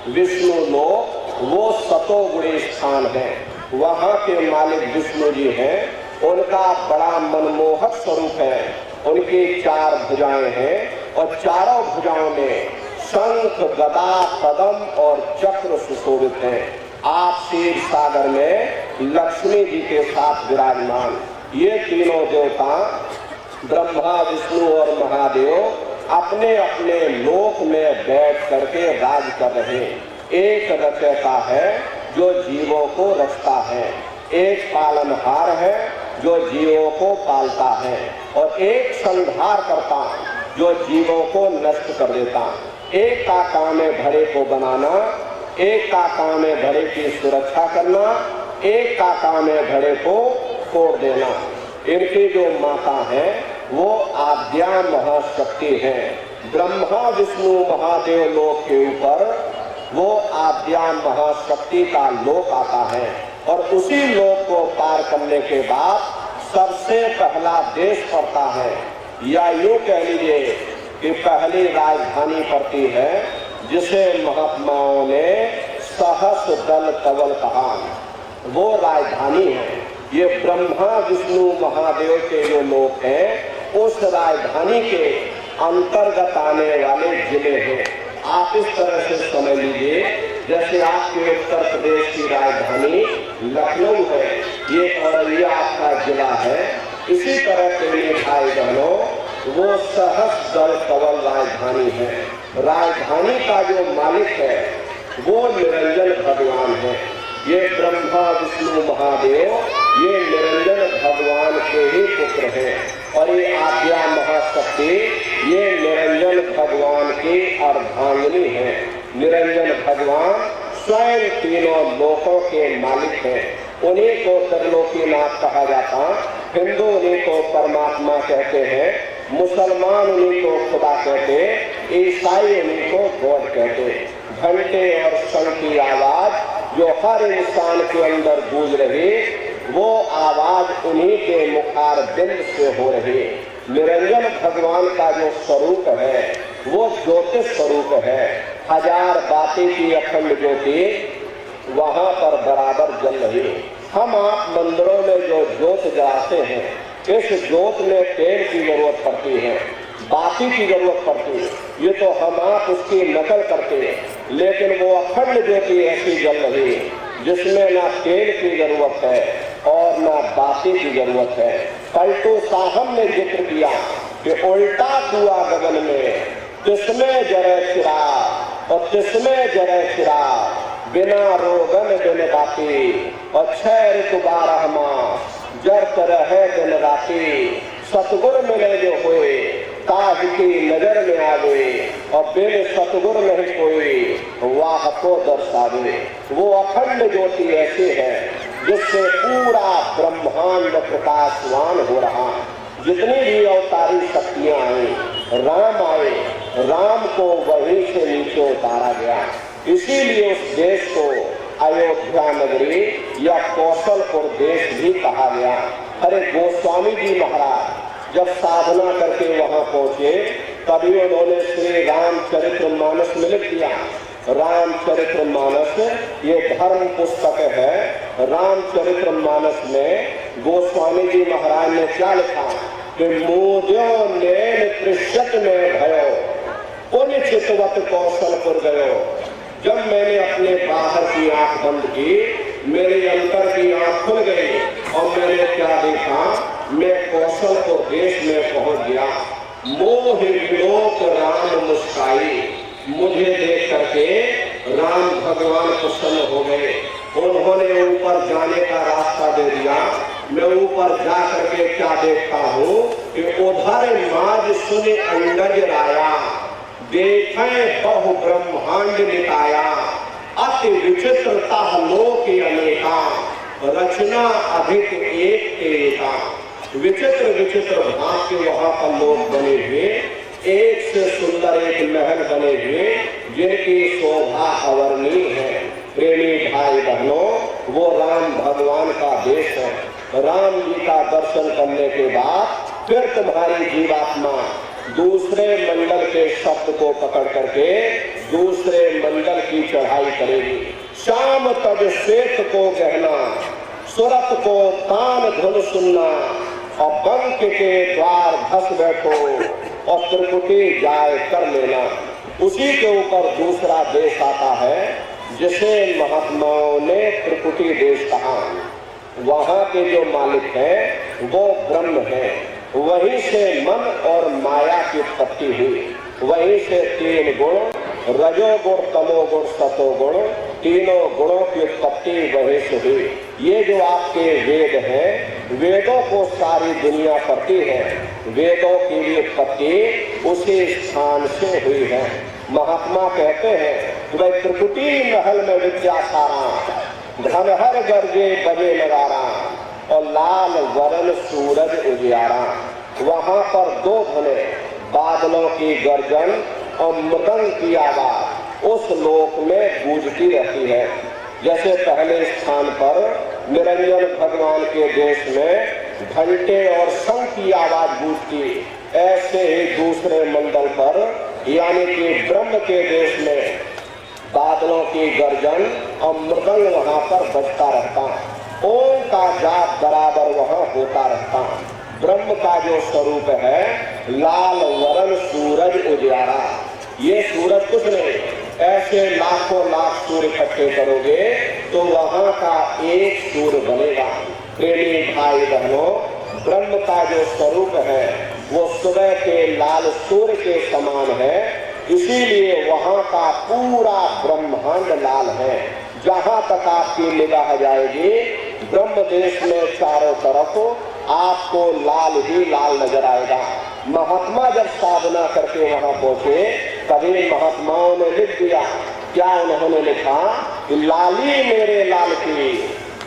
विष्णु लोक वो सतोगुणी स्थान है, वहाँ के मालिक विष्णु जी हैं। उनका बड़ा मनमोहक स्वरूप है। उनकी 4 भुजाएं हैं और चारों भुजाओं में शंख गदा पद्म और चक्र सुशोभित हैं। आप क्षीर सागर में लक्ष्मी जी के साथ विराजमान। ये तीनों देवता ब्रह्मा विष्णु और महादेव अपने अपने लोक में बैठ करके राज कर रहे। एक रचयिता है जो जीवों को रचता है, एक पालनहार है जो जीवों को पालता है, और एक संहार करता जो जीवों को नष्ट कर देता। एक का काम है घड़े को बनाना, एक का काम है घड़े की सुरक्षा करना, एक का काम है घड़े को तोड़ देना। इनकी जो माता है वो आद्या महाशक्ति है। ब्रह्मा विष्णु महादेव लोक के ऊपर वो आद्या महाशक्ति का लोक आता है, और उसी लोक को पार करने के बाद सबसे पहला देश पड़ता है, या यूँ कह लीजिए कि पहली राजधानी पड़ती है, जिसे महात्माओं ने सहस दल कवल कहा। वो राजधानी है। ये ब्रह्मा विष्णु महादेव के जो लोक हैं उस राजधानी के अंतर्गत आने वाले जिले हैं। आप इस तरह से समझ लीजिए, जैसे आपके उत्तर प्रदेश की राजधानी लखनऊ है, ये औरैया आपका जिला है। इसी तरह के लिए भाई बहनों वो सहस दल कवल राजधानी है। राजधानी का जो मालिक है वो निरंजन भगवान है। ये ब्रह्मा विष्णु महादेव ये निरंजन भगवान के ही पुत्र हैं, और ये आद्या महाशक्ति ये निरंजन भगवान की अर्धांगिनी है। निरंजन भगवान स्वयं तीनों लोकों के मालिक हैं। उन्हीं को त्रिलोकीनाथ कहा जाता। हिंदू उन्हीं को परमात्मा कहते हैं, मुसलमान उन्हीं को खुदा कहते, ईसाई उन्हीं को गॉड कहते। घंटे और शंख की आवाज जो हर इंसान के अंदर गूंज रही, वो आवाज उन्हीं के मुखार बिंद से हो रही। निरंजन भगवान का जो स्वरूप है वो ज्योतिष स्वरूप है। 1000 बाती की अखंड ज्योति वहाँ पर बराबर जल रही। हम आप मंदिरों में जो ज्योत जलाते हैं, इस ज्योत में तेल की जरूरत पड़ती है, बाती की जरूरत पड़ती है। ये तो हम आप उसकी नकल करते हैं, लेकिन वो अखंड ज्योति ऐसी जल रही जिसमें ना तेल की जरूरत है और ना बाती की जरूरत है। पलटू साहब ने जिक्र किया कि उल्टा कुआ गगन में तिसमें जरे चिराग और तिसमें जरे चिराग, बिना रोगन बिन बाती और 6 ऋतु 12 मास जरत रहे दिन राती। सतगुर मिले जो हुए ताज की नजर में आ गए, और बिन सतगुर नहीं कोई वाह को दर्शावे। वो अखंड ज्योति ऐसी है जिससे पूरा ब्रह्मांड प्रकाशवान हो रहा। जितनी भी अवतारी शक्तियां आई, राम आए, राम को वहीं से नीचे उतारा गया। इसीलिए उस देश को अयोध्या नगरी या कौशलपुर देश भी कहा गया। अरे गोस्वामी जी महाराज जब साधना करके वहां पहुंचे, तभी उन्होंने श्री रामचरितमानस में लिख दिया। रामचरितमानस ये धर्म पुस्तक है। रामचरितमानस में गोस्वामी जी महाराज ने क्या लिखा कि मोदियो नैन त्रिशत में भयो, पुण्य चितवत कौशलपुर गयो। जब मैंने अपने बाहर की आंख बंद की, मेरे अंदर की आंख खुल गई और मैंने क्या देखा, मैं कौशलपुर देश में पहुंच गया। मोह विलोक राम मुस्काई, मुझे देख करके राम भगवान प्रसन्न हो गए। उन्होंने ऊपर जाने का रास्ता दे दिया। मैं ऊपर जा करके क्या देखता हूँ कि उधर माज सुने अंगज राया, देखें बहु ब्रह्मांड निकाया, अति विचित्रता लोक अनेका, रचना अधिक एक एका। विचित्र विचित्र भाग के वहां पर लोग बने हुए, एक से सुंदर एक महल बने हुए, जिनकी शोभा अवर्णीय है। प्रेमी भाई बहनों, वो राम भगवान का देश है। राम जी का दर्शन करने के बाद फिर तुम्हारी जीवात्मा दूसरे मंडल के शब्द को पकड़ करके दूसरे मंडल की चढ़ाई करेगी। शाम तब श्वेत को गहना, सुरत को तान धुन सुनना, और बंक के द्वार धस बैठो और त्रिकुटी जाए कर लेना। उसी के ऊपर दूसरा देश आता है जिसे महात्माओं ने त्रिकुटी देश कहा। वहां के जो मालिक हैं वो ब्रह्म है। वहीं से मन और माया की उत्पत्ति हुई। वहीं से तीन गुण, रजोगुण, तमोगुण, सतोगुण, तीनों गुणों की उत्पत्ति वहीं से हुई। ये जो आपके वेद हैं, वेदों को सारी दुनिया पढ़ती है। वेदों की भी उत्पत्ति उसी स्थान से हुई है। महात्मा कहते हैं कि भाई त्रिकुटी महल में विद्या सारा, धन हर गर्जे बजे नगारा, और लाल वरण सूरज उजियारा। वहां पर दो धने, बादलों की गर्जन और मृदंग की आवाज उस लोक में गूंजती रहती है। जैसे पहले स्थान पर निरंजन भगवान के देश में घंटे और शंख की आवाज गूंजती, ऐसे ही दूसरे मंडल पर यानी कि ब्रह्म के देश में बादलों की गर्जन और मृदंग वहां पर बजता रहता। ओम का जाप बराबर वहां होता रहता। ब्रह्म का जो स्वरूप है लाल वरण सूरज उजियारा। ये सूरज कुछ नहीं, ऐसे लाखों लाख सूर्य इकट्ठे करोगे तो वहां का एक सूर्य बनेगा। प्रेमी भाई बहनों, ब्रह्म का जो स्वरूप है वो सुबह के लाल सूर्य के समान है। इसीलिए वहां का पूरा ब्रह्मांड लाल है। जहां तक आपकी निगाह जाएगी ब्रह्म देश में चारों तरफ आपको लाल ही लाल नजर आएगा। महात्मा जब साधना करके वहां पहुंचे, तभी महात्माओं ने लिख दिया। क्या उन्होंने लिखा कि लाली मेरे लाल की,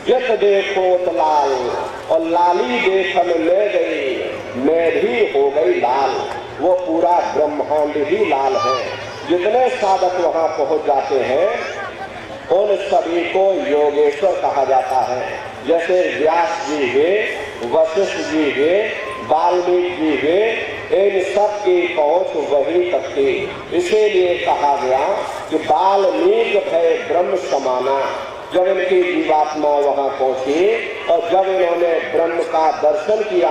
जित देखो तो लाल, और लाली देखन ले गई, मैं भी हो गई लाल। वो पूरा ब्रह्मांड ही लाल है। जितने साधक वहां पहुंच जाते हैं उन सभी को योगेश्वर कहा जाता है। जैसे व्यास जी हुए, वशिष्ठ जी हुए, वाल्मीकि जी हुए, इन सब की पहुंच वही तक थी। इसीलिए कहा गया कि वाल्मीकि भय ब्रह्म समाना। जब इनकी जीवात्मा वहां पहुंची और जब इन्होंने ब्रह्म का दर्शन किया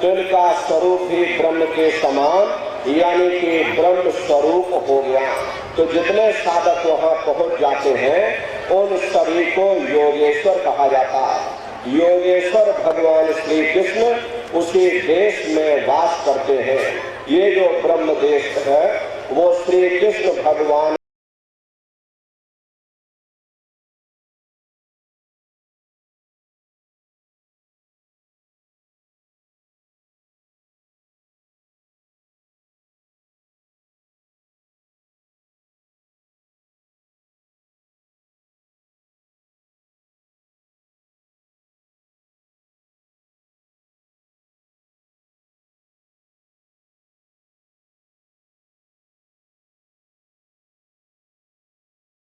तो इनका स्वरूप भी ब्रह्म के समान यानी कि ब्रह्म स्वरूप हो गया। तो जितने साधक वहां पहुंच जाते हैं उन सभी को योगेश्वर कहा जाता है। योगेश्वर भगवान श्री कृष्ण उसी देश में वास करते हैं। ये जो ब्रह्म देश है वो श्री कृष्ण भगवान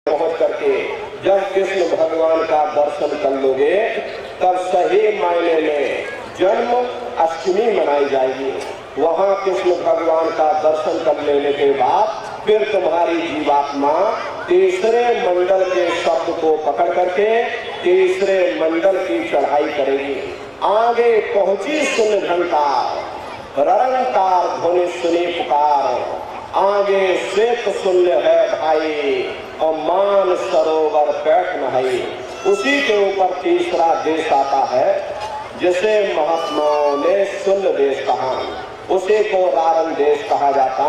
पहुंच करके जब कृष्ण भगवान का दर्शन कर लोगे तब सही मायने में जन्म अष्टमी मनाई जाएगी। वहां कृष्ण भगवान का दर्शन कर लेने के बाद फिर तुम्हारी जीवात्मा तीसरे मंडल के शब्द को पकड़ करके तीसरे मंडल की चढ़ाई करेगी। आगे पहुंची सुन घंटा ररंकार ध्वनि सुनी पुकार, आगे श्वेत शून्य है भाई और मान सरोवर बैठ नहाई। उसी के ऊपर तीसरा देश आता है जिसे महात्माओं ने शून्य देश कहा, उसी को रारण देश कहा जाता,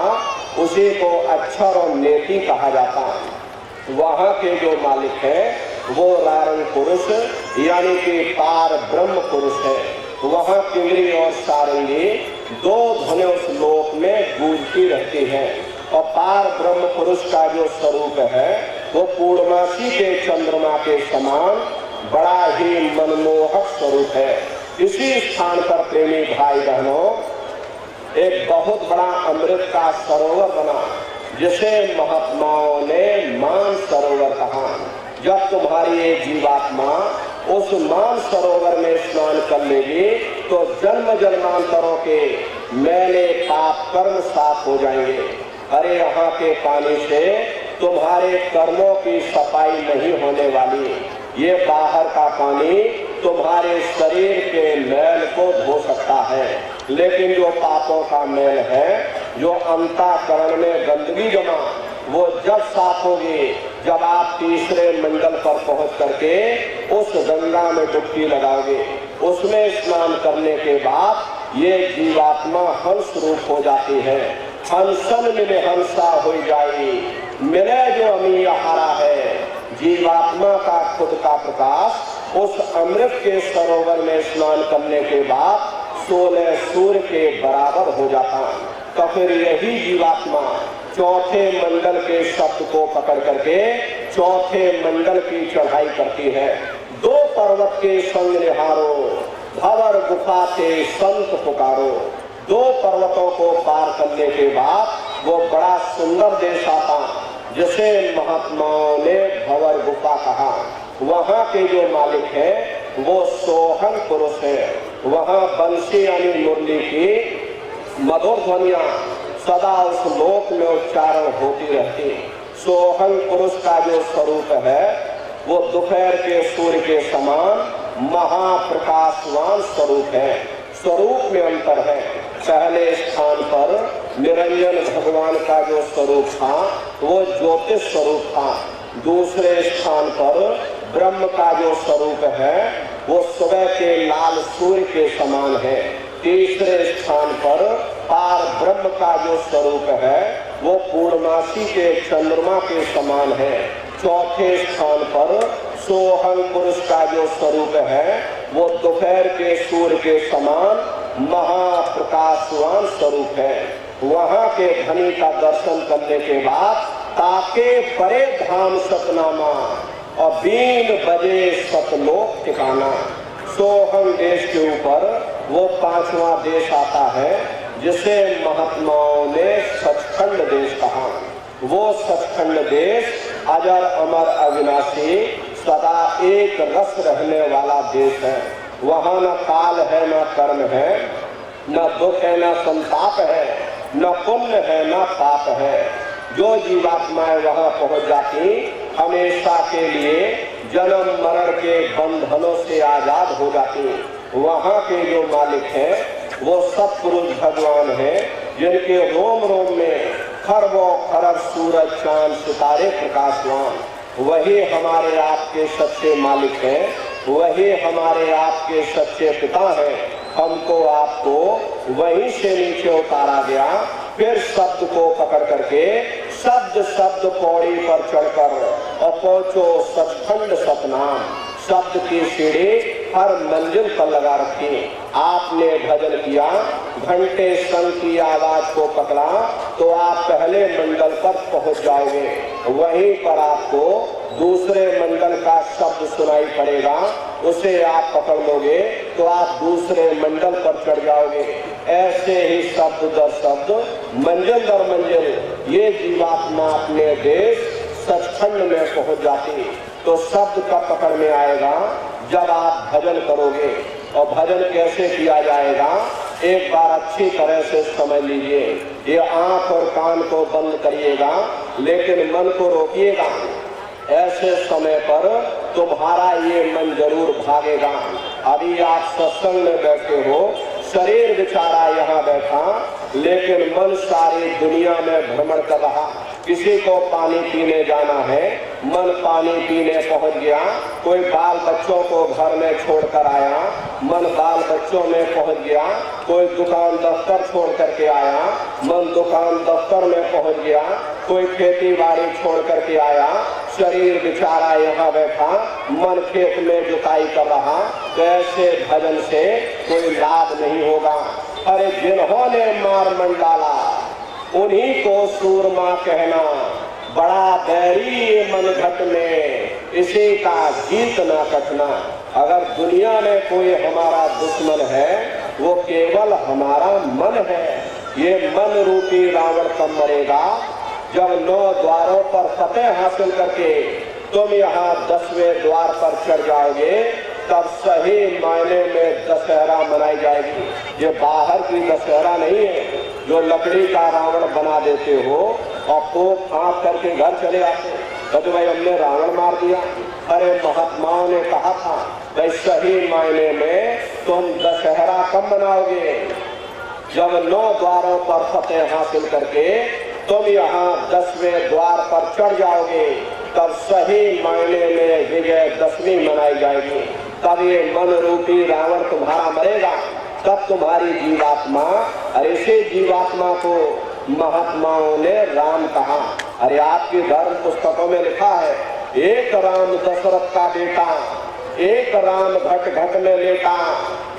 उसी को अक्षर और नेति कहा जाता। वहाँ के जो मालिक है वो रारण पुरुष यानी कि पार ब्रह्म पुरुष है। वहाँ किमरी और सारंगी दो ध्वनि उस लोक में गूंजती रहती है और पार ब्रह्म पुरुष का जो स्वरूप है वो पूर्णमासी के चंद्रमा के समान बड़ा ही मनमोहक स्वरूप है। इसी स्थान पर प्रेमी भाई बहनों एक बहुत बड़ा अमृत का सरोवर बना जिसे महात्माओं ने मान सरोवर कहा। जब तुम्हारी एक जीवात्मा उस मान सरोवर में स्नान कर लेगी तो जन्म जन्मांतरों के मैले पाप कर्म साफ हो जाएंगे। अरे यहाँ के पानी से तुम्हारे कर्मों की सफाई नहीं होने वाली, ये बाहर का पानी तुम्हारे शरीर के मैल को धो सकता है, लेकिन जो पापों का मैल है, जो अंतःकरण में गंदगी जमा, वो जब साफ होगी जब आप तीसरे मंडल पर पहुंच करके उस गंगा में डुबकी लगाओगे। उसमें स्नान करने के बाद ये जीवात्मा हंस रूप हो जाती है। हंसन मिले हंसा हो जाए, मिले जो अमीय हारा है। जीवात्मा का खुद का प्रकाश उस अमृत के सरोवर में स्नान करने के बाद 16 सूर्य के बराबर हो जाता। तो फिर यही जीवात्मा चौथे मंडल के शब्द को पकड़ करके चौथे मंडल की चढ़ाई करती है। दो पर्वत के संग निहारो, भंवर गुफा से संत पुकारो। दो पर्वतों को पार करने के बाद वो बड़ा सुंदर देश आता जिसे महात्माओं ने भंवर गुफा कहा। वहाँ के जो मालिक है वो सोहन पुरुष है। वहाँ बंसी यानी मुरली की मधुर ध्वनियां सदा उस लोक में उच्चारण होती रहती। सोहन पुरुष का जो स्वरूप है वो दोपहर के सूर्य के समान महाप्रकाशवान स्वरूप है। स्वरूप में अंतर है। पहले स्थान पर निरंजन भगवान का जो स्वरूप था वो ज्योतिष स्वरूप था। दूसरे स्थान पर ब्रह्म का जो स्वरूप है वो सुबह के लाल सूर्य के समान है। तीसरे स्थान पर पार ब्रह्म का जो स्वरूप है वो पूर्णमासी के चंद्रमा के समान है। चौथे स्थान पर सोहन पुरुष का जो स्वरूप है वो दोपहर के सूर्य के समान महाप्रकाशवान स्वरूप है। वहाँ के धनी का दर्शन करने के बाद ताके परे धाम सतनामा और बीन बजे सतलोक ठिकाना। सोहन देश के ऊपर वो 5वां देश आता है जिसे महात्माओं ने सचखंड देश कहा। वो सचखंड देश अजर अमर अविनाशी सदा एक रस रहने वाला देश है। वहाँ न काल है, न कर्म है, न दुख है, न संताप है, न पुण्य है, न पाप है। जो जीवात्माएं वहाँ पहुँच जाती हमेशा के लिए जन्म मरण के बंधनों से आजाद हो जाती। वहाँ के जो मालिक हैं वो सत्पुरुष भगवान हैं जिनके रोम रोम में खरबों खरब सूरज चांद सितारे प्रकाशवान। वही हमारे आपके सच्चे मालिक हैं, वही हमारे आपके सच्चे पिता हैं। हमको आपको वहीं से नीचे उतारा गया, फिर शब्द को पकड़ करके शब्द शब्द पौड़ी पर चढ़कर और पहुंचो सचखंड सतनाम। शब्द की सीढ़ी हर मंजिल पर लगा रखी। आपने भजन किया, घंटे संग की आवाज को पकड़ा तो आप पहले मंडल पर पहुंच जाओगे। वहीं पर आपको दूसरे मंडल का शब्द सुनाई पड़ेगा, उसे आप पकड़ लोगे तो आप दूसरे मंडल पर चढ़ जाओगे। ऐसे ही शब्द दर शब्द, मंजिल दर मंजिल ये जीवात्मा अपने देश सचखंड में पहुंच जाती। तो शब्द कब पकड़ में आएगा? जब आप भजन करोगे। और भजन कैसे किया जाएगा? एक बार अच्छी तरह से समझ लीजिए। ये आंख और कान को बंद करिएगा, लेकिन मन को रोकिएगा। ऐसे समय पर तुम्हारा ये मन जरूर भागेगा। अभी आप सत्संग में बैठे हो, शरीर बेचारा यहाँ बैठा, लेकिन मन सारी दुनिया में भ्रमण कर रहा। किसी को पानी पीने जाना है, मन पानी पीने पहुंच गया। कोई बाल बच्चों को घर में छोड़कर आया, मन बाल बच्चों में पहुंच गया। कोई दुकान दफ्तर छोड़ करके आया, मन दुकान दफ्तर में पहुंच गया। कोई खेती बाड़ी छोड़ करके आया, शरीर बेचारा यहाँ बैठा, मन खेत में जुताई कर रहा। कैसे भजन से कोई लाभ नहीं होगा। अरे जिन्होंने मार मंडाला उन्हीं को सूरमा कहना, बड़ा बैरी मन घट में इसी का जीत ना कटना। अगर दुनिया में कोई हमारा दुश्मन है, वो केवल हमारा मन है। ये मन रूपी रावण कब मरेगा? जब 9 द्वारों पर फतेह हासिल करके तुम यहाँ 10वें द्वार पर चढ़ जाओगे, तब सही मायने में दशहरा मनाई जाएगी। ये बाहर की दशहरा नहीं है जो लकड़ी का रावण बना देते हो और फूंक फांक करके घर चले आते तो भाई हमने रावण मार दिया। अरे महात्माओं ने कहा था भाई सही मायने में तुम दशहरा कब मनाओगे? जब 9 द्वारों पर फतेह हासिल करके तुम यहाँ 10वें द्वार पर चढ़ जाओगे, तब सही मायने में विजयदशमी मनाई जाएगी। तब ये मन रूपी रावण तुम्हारा मरेगा। तब तुम्हारी जीवात्मा, अरे इसे जीवात्मा को महात्माओं ने राम कहा। अरे आपकी धर्म पुस्तकों में लिखा है, एक राम दशरथ का बेटा, एक राम घट घट में लेटा,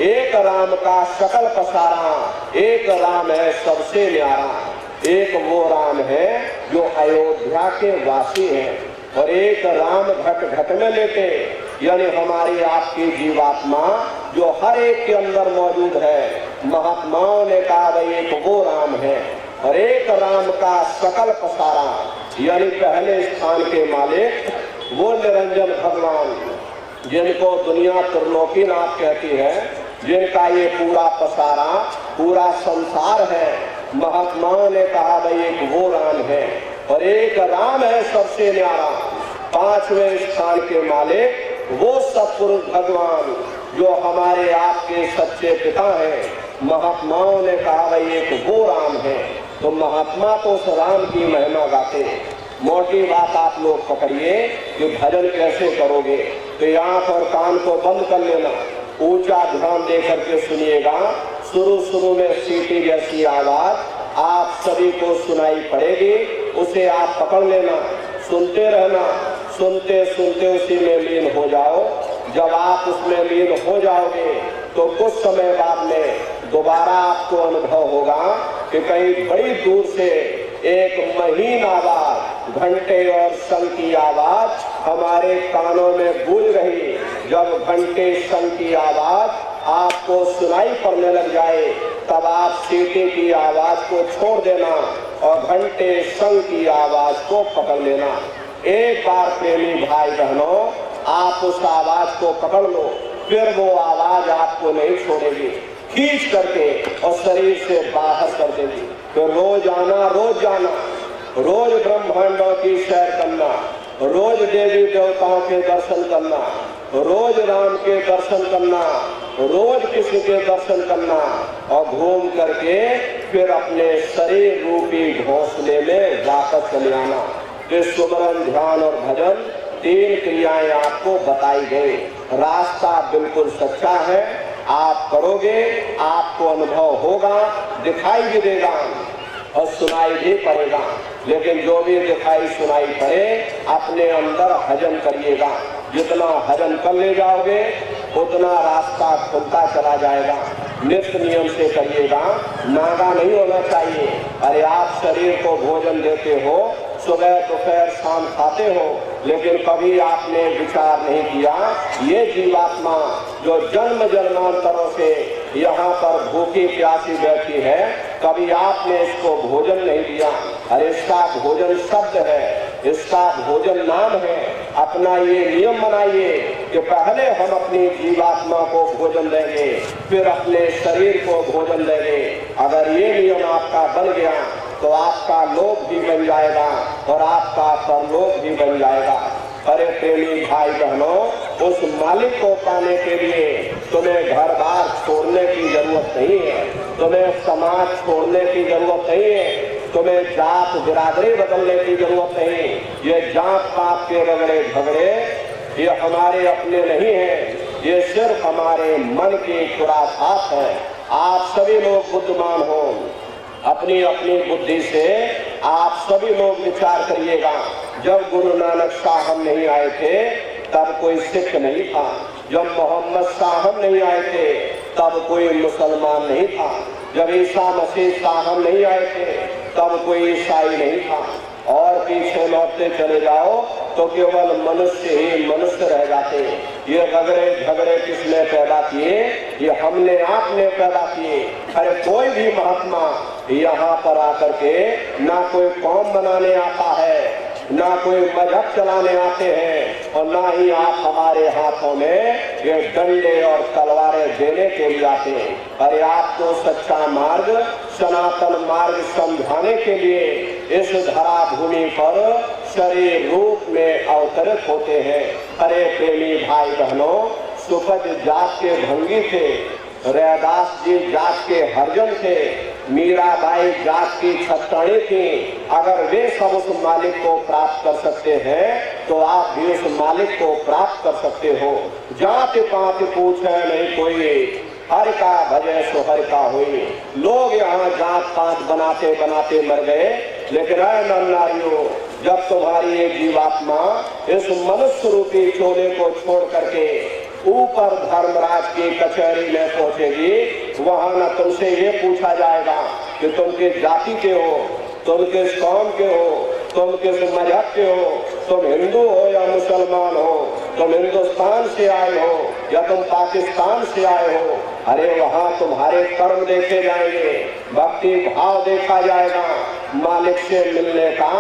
एक राम का सकल पसारा, एक राम है सबसे न्यारा। एक वो राम है जो अयोध्या के वासी हैं, और एक राम घट घट में लेटे, यानी हमारी आपकी जीवात्मा जो हर एक के अंदर मौजूद है। महात्माओं ने कहा भाई एक वो राम है, और एक राम का सकल पसारा, यानी पहले स्थान के मालिक वो निरंजन भगवान, जिनको दुनिया त्रिलोकीनाथ कहती है, जिनका ये पूरा पसारा पूरा संसार है। महात्माओं ने कहा भाई एक वो राम है, और एक राम है सबसे न्यारा। 5वें स्थान के मालिक वो सतपुरुष भगवान जो हमारे आपके सच्चे पिता हैं। महात्माओं ने कहा भाई एक वो राम है। तो महात्मा तो उस राम की महिमा गाते। मोटी बात आप लोग पकड़िए कि भजन कैसे करोगे। तो आंख और कान को बंद कर लेना, ऊंचा ध्यान दे करके सुनिएगा। शुरू में सीटी जैसी आवाज आप सभी को सुनाई पड़ेगी, उसे आप पकड़ लेना, सुनते रहना। सुनते सुनते उसी में लीन हो जाओ। जब आप उसमें लीन हो जाओगे तो कुछ समय बाद में दोबारा आपको अनुभव होगा कि कहीं बड़ी दूर से एक महीन आवाज, घंटे और शंख की आवाज हमारे कानों में गूंज रही। जब घंटे शंख की आवाज आपको सुनाई पड़ने लग जाए, तब आप सीटी की आवाज को छोड़ देना और घंटे शंख की आवाज को पकड़ लेना। एक बार प्रेमी भाई बहनों, आप उस आवाज को पकड़ लो, फिर वो आवाज आपको नहीं छोड़ेगी, खींच करके और शरीर से बाहर कर देगी। तो रोज जाना, रोज ब्रह्मांडों की सैर करना, रोज देवी देवताओं के दर्शन करना, रोज राम के दर्शन करना, रोज किसी के दर्शन करना, और घूम करके फिर अपने शरीर रूपी घोंसले में वापस चले आना। कि सुमरन, ध्यान और भजन 3 क्रियाएं आपको बताई गई। रास्ता बिल्कुल सच्चा है, आप करोगे, आपको अनुभव होगा, दिखाई भी देगा और सुनाई भी पड़ेगा। लेकिन जो भी दिखाई सुनाई पड़े, अपने अंदर हजम करिएगा। जितना हजम कर ले जाओगे उतना रास्ता खुलता चला जाएगा। नित्य नियम से करिएगा, नागा नहीं होना चाहिए। अरे आप शरीर को भोजन देते हो, सुबह दोपहर शाम खाते हो, लेकिन कभी आपने विचार नहीं किया ये जीवात्मा जो जन्म जन्मांतरों से यहाँ पर भूखी प्यासी बैठी है, कभी आपने इसको भोजन नहीं दिया। अरे इसका भोजन शब्द है, इसका भोजन नाम है। अपना ये नियम बनाइए कि पहले हम अपनी जीवात्मा को भोजन देंगे, फिर अपने शरीर को भोजन देंगे। अगर ये नियम आपका बन गया तो आपका लोभ भी बन जाएगा और आपका परलोक भी बन जाएगा। अरे प्रेमी भाई बहनों, उस मालिक को पाने के लिए तुम्हें घर बार छोड़ने की जरूरत नहीं है, तुम्हें समाज छोड़ने की जरूरत नहीं है, तुम्हें जात बिरादरी बदलने की जरूरत नहीं। ये जात पात के रगड़े झगड़े ये हमारे अपने नहीं है, ये सिर्फ हमारे मन की खुराफात है। आप सभी लोग बुद्धिमान हो, अपनी अपनी बुद्धि से आप सभी लोग विचार करिएगा। जब गुरु नानक साहब नहीं आए थे तब कोई सिख नहीं था, जब मोहम्मद साहब नहीं आए थे तब कोई मुसलमान नहीं था, जब ईसा मसीह साहब नहीं आए थे तब कोई ईसाई नहीं था। और पीछे लौटते चले जाओ तो केवल मनुष्य ही मनुष्य रह जाते। ये रगड़े झगड़े किसने पैदा किए? ये हमने आपने पैदा किए। अरे कोई भी महात्मा यहाँ पर आकर के ना कोई कौम बनाने आता है, ना कोई मजहब चलाने आते हैं, और ना ही आप हमारे हाथों में ये डंडे और तलवारें देने के लिए आते हैं। अरे आपको सच्चा मार्ग, सनातन मार्ग समझाने के लिए इस धरा भूमि पर शरीर रूप में अवतरित होते हैं। अरे प्रेमी भाई बहनों, सुपद जात के भंगी थे, रैदास जी जात के हरजन थे, मीराबाई जात की छत्तड़ी थी। अगर वे सब उस मालिक को प्राप्त कर सकते हैं तो आप भी उस मालिक को प्राप्त कर सकते हो। जात पात पूछे नहीं कोई, हर का भजय सो हर का हुई। लोग यहाँ जात पात बनाते बनाते मर गए, लेकिन नर नारियों, जब तुम्हारी एक जीवात्मा इस मनुष्य रूपी चोले को छोड़ करके ऊपर धर्मराज की कचहरी में पहुंचेगी, वहां न तुमसे ये पूछा जाएगा कि तुम किस जाति के हो, तुम किस कौम के हो, तुम किस मजहब के हो, तुम हिंदू हो या मुसलमान हो, तुम हिंदुस्तान से आए हो या तुम पाकिस्तान से आए हो। अरे वहाँ तुम्हारे कर्म देखे जाएंगे, भक्ति भाव देखा जाएगा, मालिक से मिलने का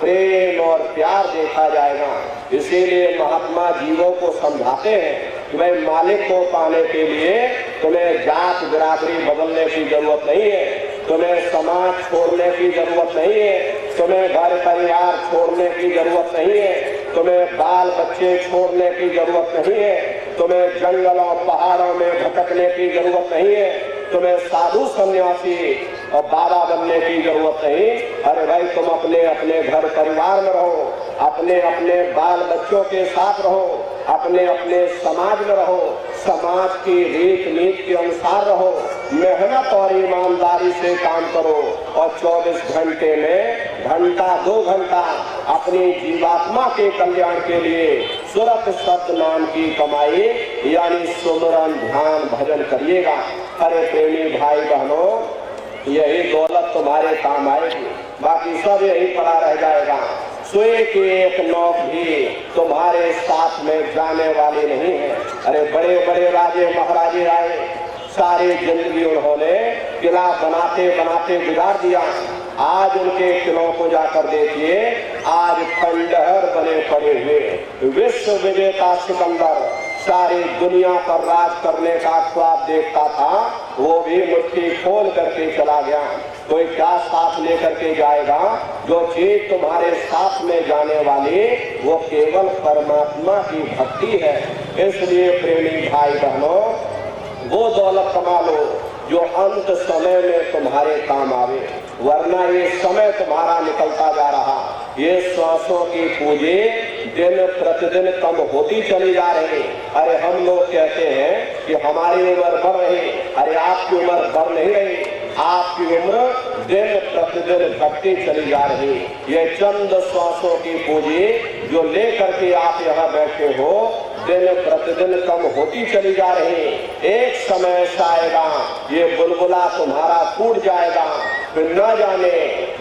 प्रेम और प्यार देखा जाएगा। इसीलिए महात्मा जीवों को समझाते हैं कि भाई मालिक को पाने के लिए तुम्हें जात बिरादरी बदलने की जरूरत नहीं है, तुम्हें समाज छोड़ने की जरूरत नहीं है, तुम्हें घर परिवार छोड़ने की जरूरत नहीं है, तुम्हें बाल बच्चे छोड़ने की जरूरत नहीं है, तुम्हें जंगलों पहाड़ों में भटकने की जरूरत नहीं है, तुम्हें साधु सन्यासी और बाबा बनने की जरूरत नहीं। अरे भाई तुम अपने अपने घर परिवार में रहो, अपने अपने बाल बच्चों के साथ रहो, अपने अपने समाज में रहो, समाज की रीत नीति के अनुसार रहो, मेहनत और ईमानदारी से काम करो और 24 घंटे में घंटा 2 घंटा अपनी जीवात्मा के कल्याण के लिए सुरत शब्द नाम की कमाई यानी सुमरन ध्यान भजन करिएगा। अरे प्रेमी भाई बहनों, यही दौलत तुम्हारे काम आएगी, बाकी सब यही पड़ा रह जाएगा। सोए की एक नौक भी तुम्हारे साथ में जाने वाली नहीं है। अरे बड़े बड़े राजे महाराजे आए, सारी जिंदगी उन्होंने किला बनाते बनाते बिगाड़ दिया। आज उनके किलों को जाकर देखिए, आज खंडहर बने पड़े हुए। विश्व विजेता सिकंदर सारी दुनिया पर राज करने का ख्वाब देखता था, वो भी मुट्ठी खोल करके चला गया। कोई क्या साथ लेकर के जाएगा? जो चीज तुम्हारे साथ में जाने वाली वो केवल परमात्मा की भक्ति है। इसलिए प्रेमी भाई बहनों, वो दौलत कमा लो जो अंत समय में तुम्हारे काम आवे, वरना ये समय तुम्हारा निकलता जा रहा, ये श्वासों की पूंजी दिन प्रतिदिन कम होती चली जा रही। अरे हम लोग कहते हैं कि हमारी उम्र बढ़ रही, अरे आपकी उम्र बढ़ नहीं रही, आपकी उम्र दिन प्रतिदिन घटती चली जा रही। ये चंद श्वासों की पूंजी जो लेकर के आप यहाँ बैठे हो, दिन प्रतिदिन कम होती चली जा रही। एक समय ऐसा आएगा ये बुलबुला तुम्हारा टूट जाएगा, फिर न जाने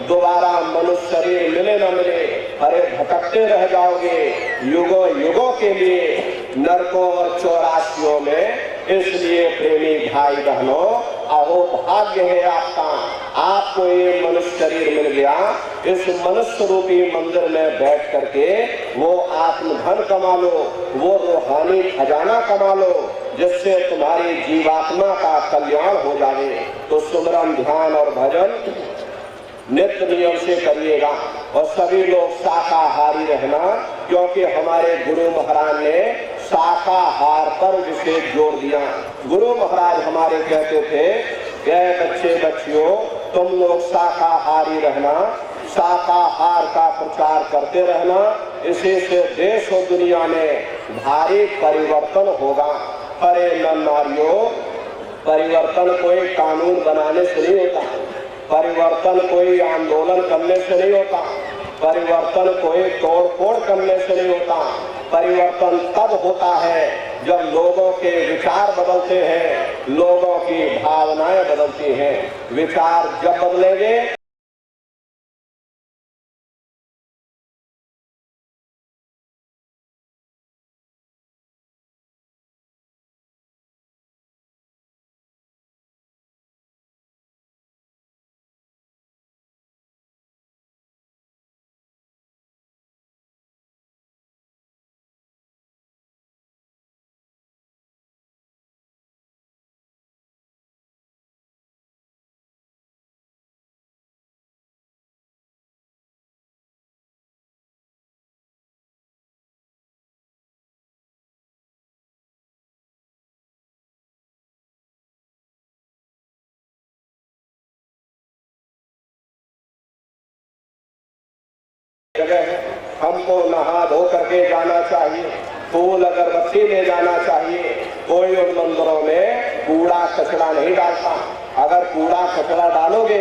दोबारा मनुष्य शरीर मिले न मिले, अरे भटकते रह जाओगे युगों युगों के लिए नरकों और चौरासियों में। इसलिए प्रेमी भाई बहनों, अहो भाग्य है आपका आपको ये मनुष्य शरीर मिल गया, इस मनुष्य रूपी मंदिर में बैठ करके वो आत्मधन कमा लो, वो रूहानी खजाना कमा लो, जिससे तुम्हारी जीवात्मा का कल्याण हो जाए। तो सुमरन, ध्यान और भजन नित्य नियम से करिएगा। और सभी लोग शाकाहारी रहना, क्योंकि हमारे गुरु महाराज ने शाकाहार पर विशेष जोर दिया। गुरु महाराज हमारे कहते थे, बच्चे बच्चियों तुम लोग शाकाहारी रहना, शाकाहार का प्रचार करते रहना, इसी से देश और दुनिया में भारी परिवर्तन होगा। अरे नारियों, परिवर्तन कोई कानून बनाने से नहीं होता, परिवर्तन कोई आंदोलन करने से नहीं होता, परिवर्तन कोई तोड़ फोड़ करने से नहीं होता। परिवर्तन तब होता है जब लोगों के विचार बदलते हैं, लोगों की भावनाएं बदलती हैं। विचार जब बदलेंगे, जगह है, हमको नहा धो करके जाना चाहिए, फूल अगरबत्ती ले जाना चाहिए। कोई उन मंदिरों में कूड़ा कचरा नहीं डालता। अगर कूड़ा कचरा डालोगे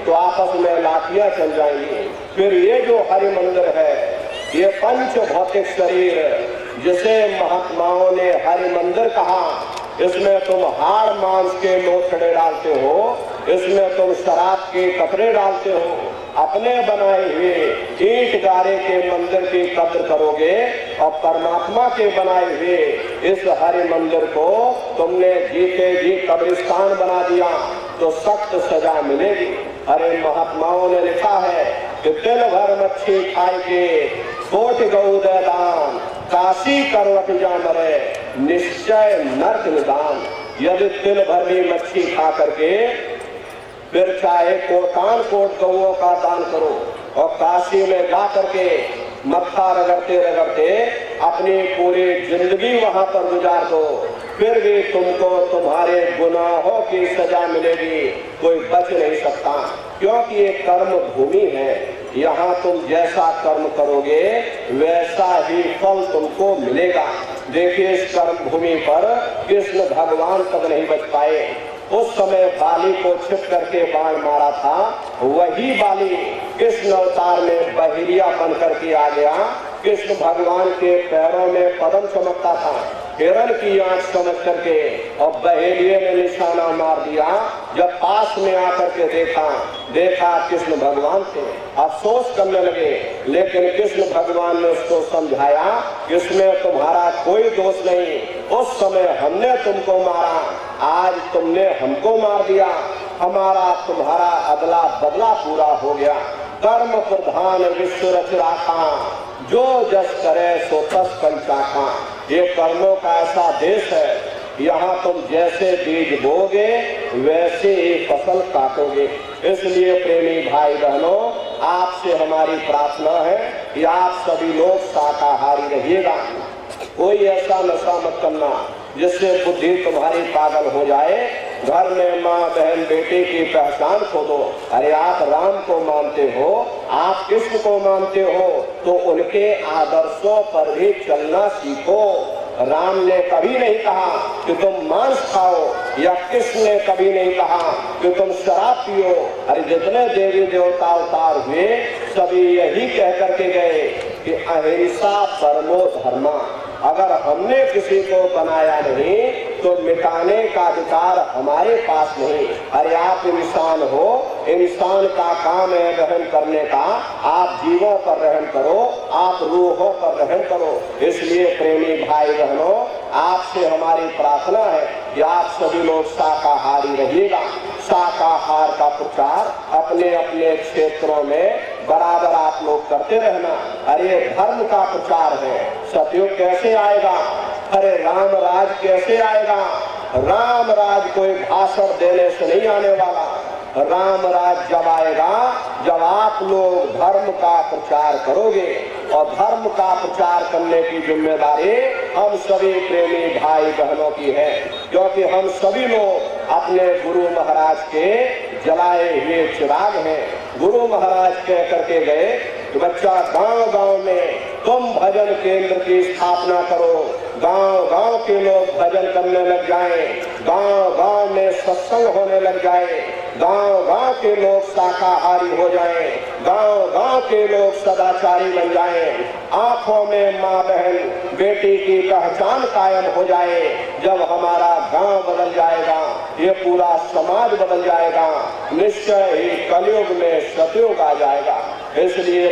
तो आपस में लाठियां चल जाएंगी। फिर ये जो हरि मंदिर है, ये पंच भौतिक शरीर जिसे महात्माओं ने हरि मंदिर कहा, इसमें तुम हाड़ मांस के लोथड़े डालते हो, इसमें तुम शराब के कपड़े डालते हो, अपने बनाए हुए ईंट गारे के मंदिर की कद्र करोगे और परमात्मा के बनाए हुए इस हरि मंदिर को तुमने जीते जी कब्रिस्तान बना दिया तो सख्त सजा मिलेगी। अरे महात्माओं ने लिखा है कि तिल भर मच्छी खाए के कोटि गौ दे दान, काशी करवट जा मरे निश्चय नरक निदान। यदि तिल भर भी मच्छी खा करके फिर चाहे कोटान कोट गौओं का दान करो और काशी में जा करके मत्था रगड़ते रगड़ते अपनी पूरी जिंदगी वहां पर गुजार दो, फिर भी तुमको तुम्हारे गुनाहों की सजा मिलेगी, कोई बच नहीं सकता। क्योंकि ये कर्म भूमि है, यहाँ तुम जैसा कर्म करोगे वैसा ही फल तुमको मिलेगा। देखिए इस कर्म भूमि पर कृष्ण भगवान तक नहीं बच पाए। उस समय बाली को छिप करके बाण मारा था, वही बाली कृष्ण अवतार में बहिरिया बन करके आ गया। कृष्ण भगवान के पैरों में पद्म चमकता था, हिरण की आंख समझ करके और बहेलिये ने निशाना मार दिया। जब पास में आकर के देखा कृष्ण भगवान थे, अफसोस करने लगे, लेकिन कृष्ण भगवान ने उसको समझाया कि इसमें तुम्हारा कोई दोष नहीं, उस समय हमने तुमको मारा, आज तुमने हमको मार दिया, हमारा तुम्हारा अदला बदला पूरा हो गया। कर्म प्रधान विश्व रच राखा, जो जस करे सो तस पंचाखा। ये कर्मों का ऐसा देश है, यहाँ तुम जैसे बीज बोगे वैसे ही फसल काटोगे। इसलिए प्रेमी भाई बहनों, आपसे हमारी प्रार्थना है कि आप सभी लोग शाकाहारी रहिएगा। कोई ऐसा नशा मत करना जिससे बुद्धि तुम्हारी पागल हो जाए। घर में माँ बहन बेटे की पहचान खो दो। अरे आप राम को मानते हो, आप कृष्ण को मानते हो, तो उनके आदर्शों पर भी चलना सीखो। राम ने कभी नहीं कहा कि तुम मांस खाओ, या कृष्ण ने कभी नहीं कहा कि तुम शराब पियो। अरे जितने देवी देवता अवतार हुए सभी यही कह करके गए कि अहिंसा परमो धर्मा। अगर हमने किसी को बनाया नहीं तो मिटाने का अधिकार हमारे पास नहीं। अरे आप इंसान हो, इंसान का काम है रहम करने का। आप जीवों पर रहम करो, आप रूहों पर रहम करो। इसलिए प्रेमी भाई बहनों, आपसे हमारी प्रार्थना है कि आप सभी लोग शाकाहारी रहिएगा। शाकाहार का प्रचार अपने अपने क्षेत्रों में बराबर आप लोग करते रहना। अरे धर्म का प्रचार है, सतयुग कैसे आएगा? अरे राम राज कैसे आएगा? राम राज कोई भाषण देने से नहीं आने वाला। राम राज जब आएगा जब आप लोग धर्म का प्रचार करोगे, और धर्म का प्रचार करने की जिम्मेदारी हम सभी प्रेमी भाई बहनों की है, क्योंकि हम सभी लोग अपने गुरु महाराज के जलाए हुए चिराग हैं। गुरु महाराज कह करके गए कि बच्चा गांव गांव में तुम भजन केंद्र की स्थापना करो, गांव गांव के लोग भजन करने लग जाएं, गांव गांव में सत्संग होने लग जाए, गांव गांव के लोग शाकाहारी हो जाएं, गांव गांव के लोग सदाचारी बन जाएं, आंखों में माँ बहन बेटी की पहचान कायम हो जाए। जब हमारा गांव बदल जाएगा, ये पूरा समाज बदल जाएगा, निश्चय ही कलयुग में सतयुग आ जाएगा। इसलिए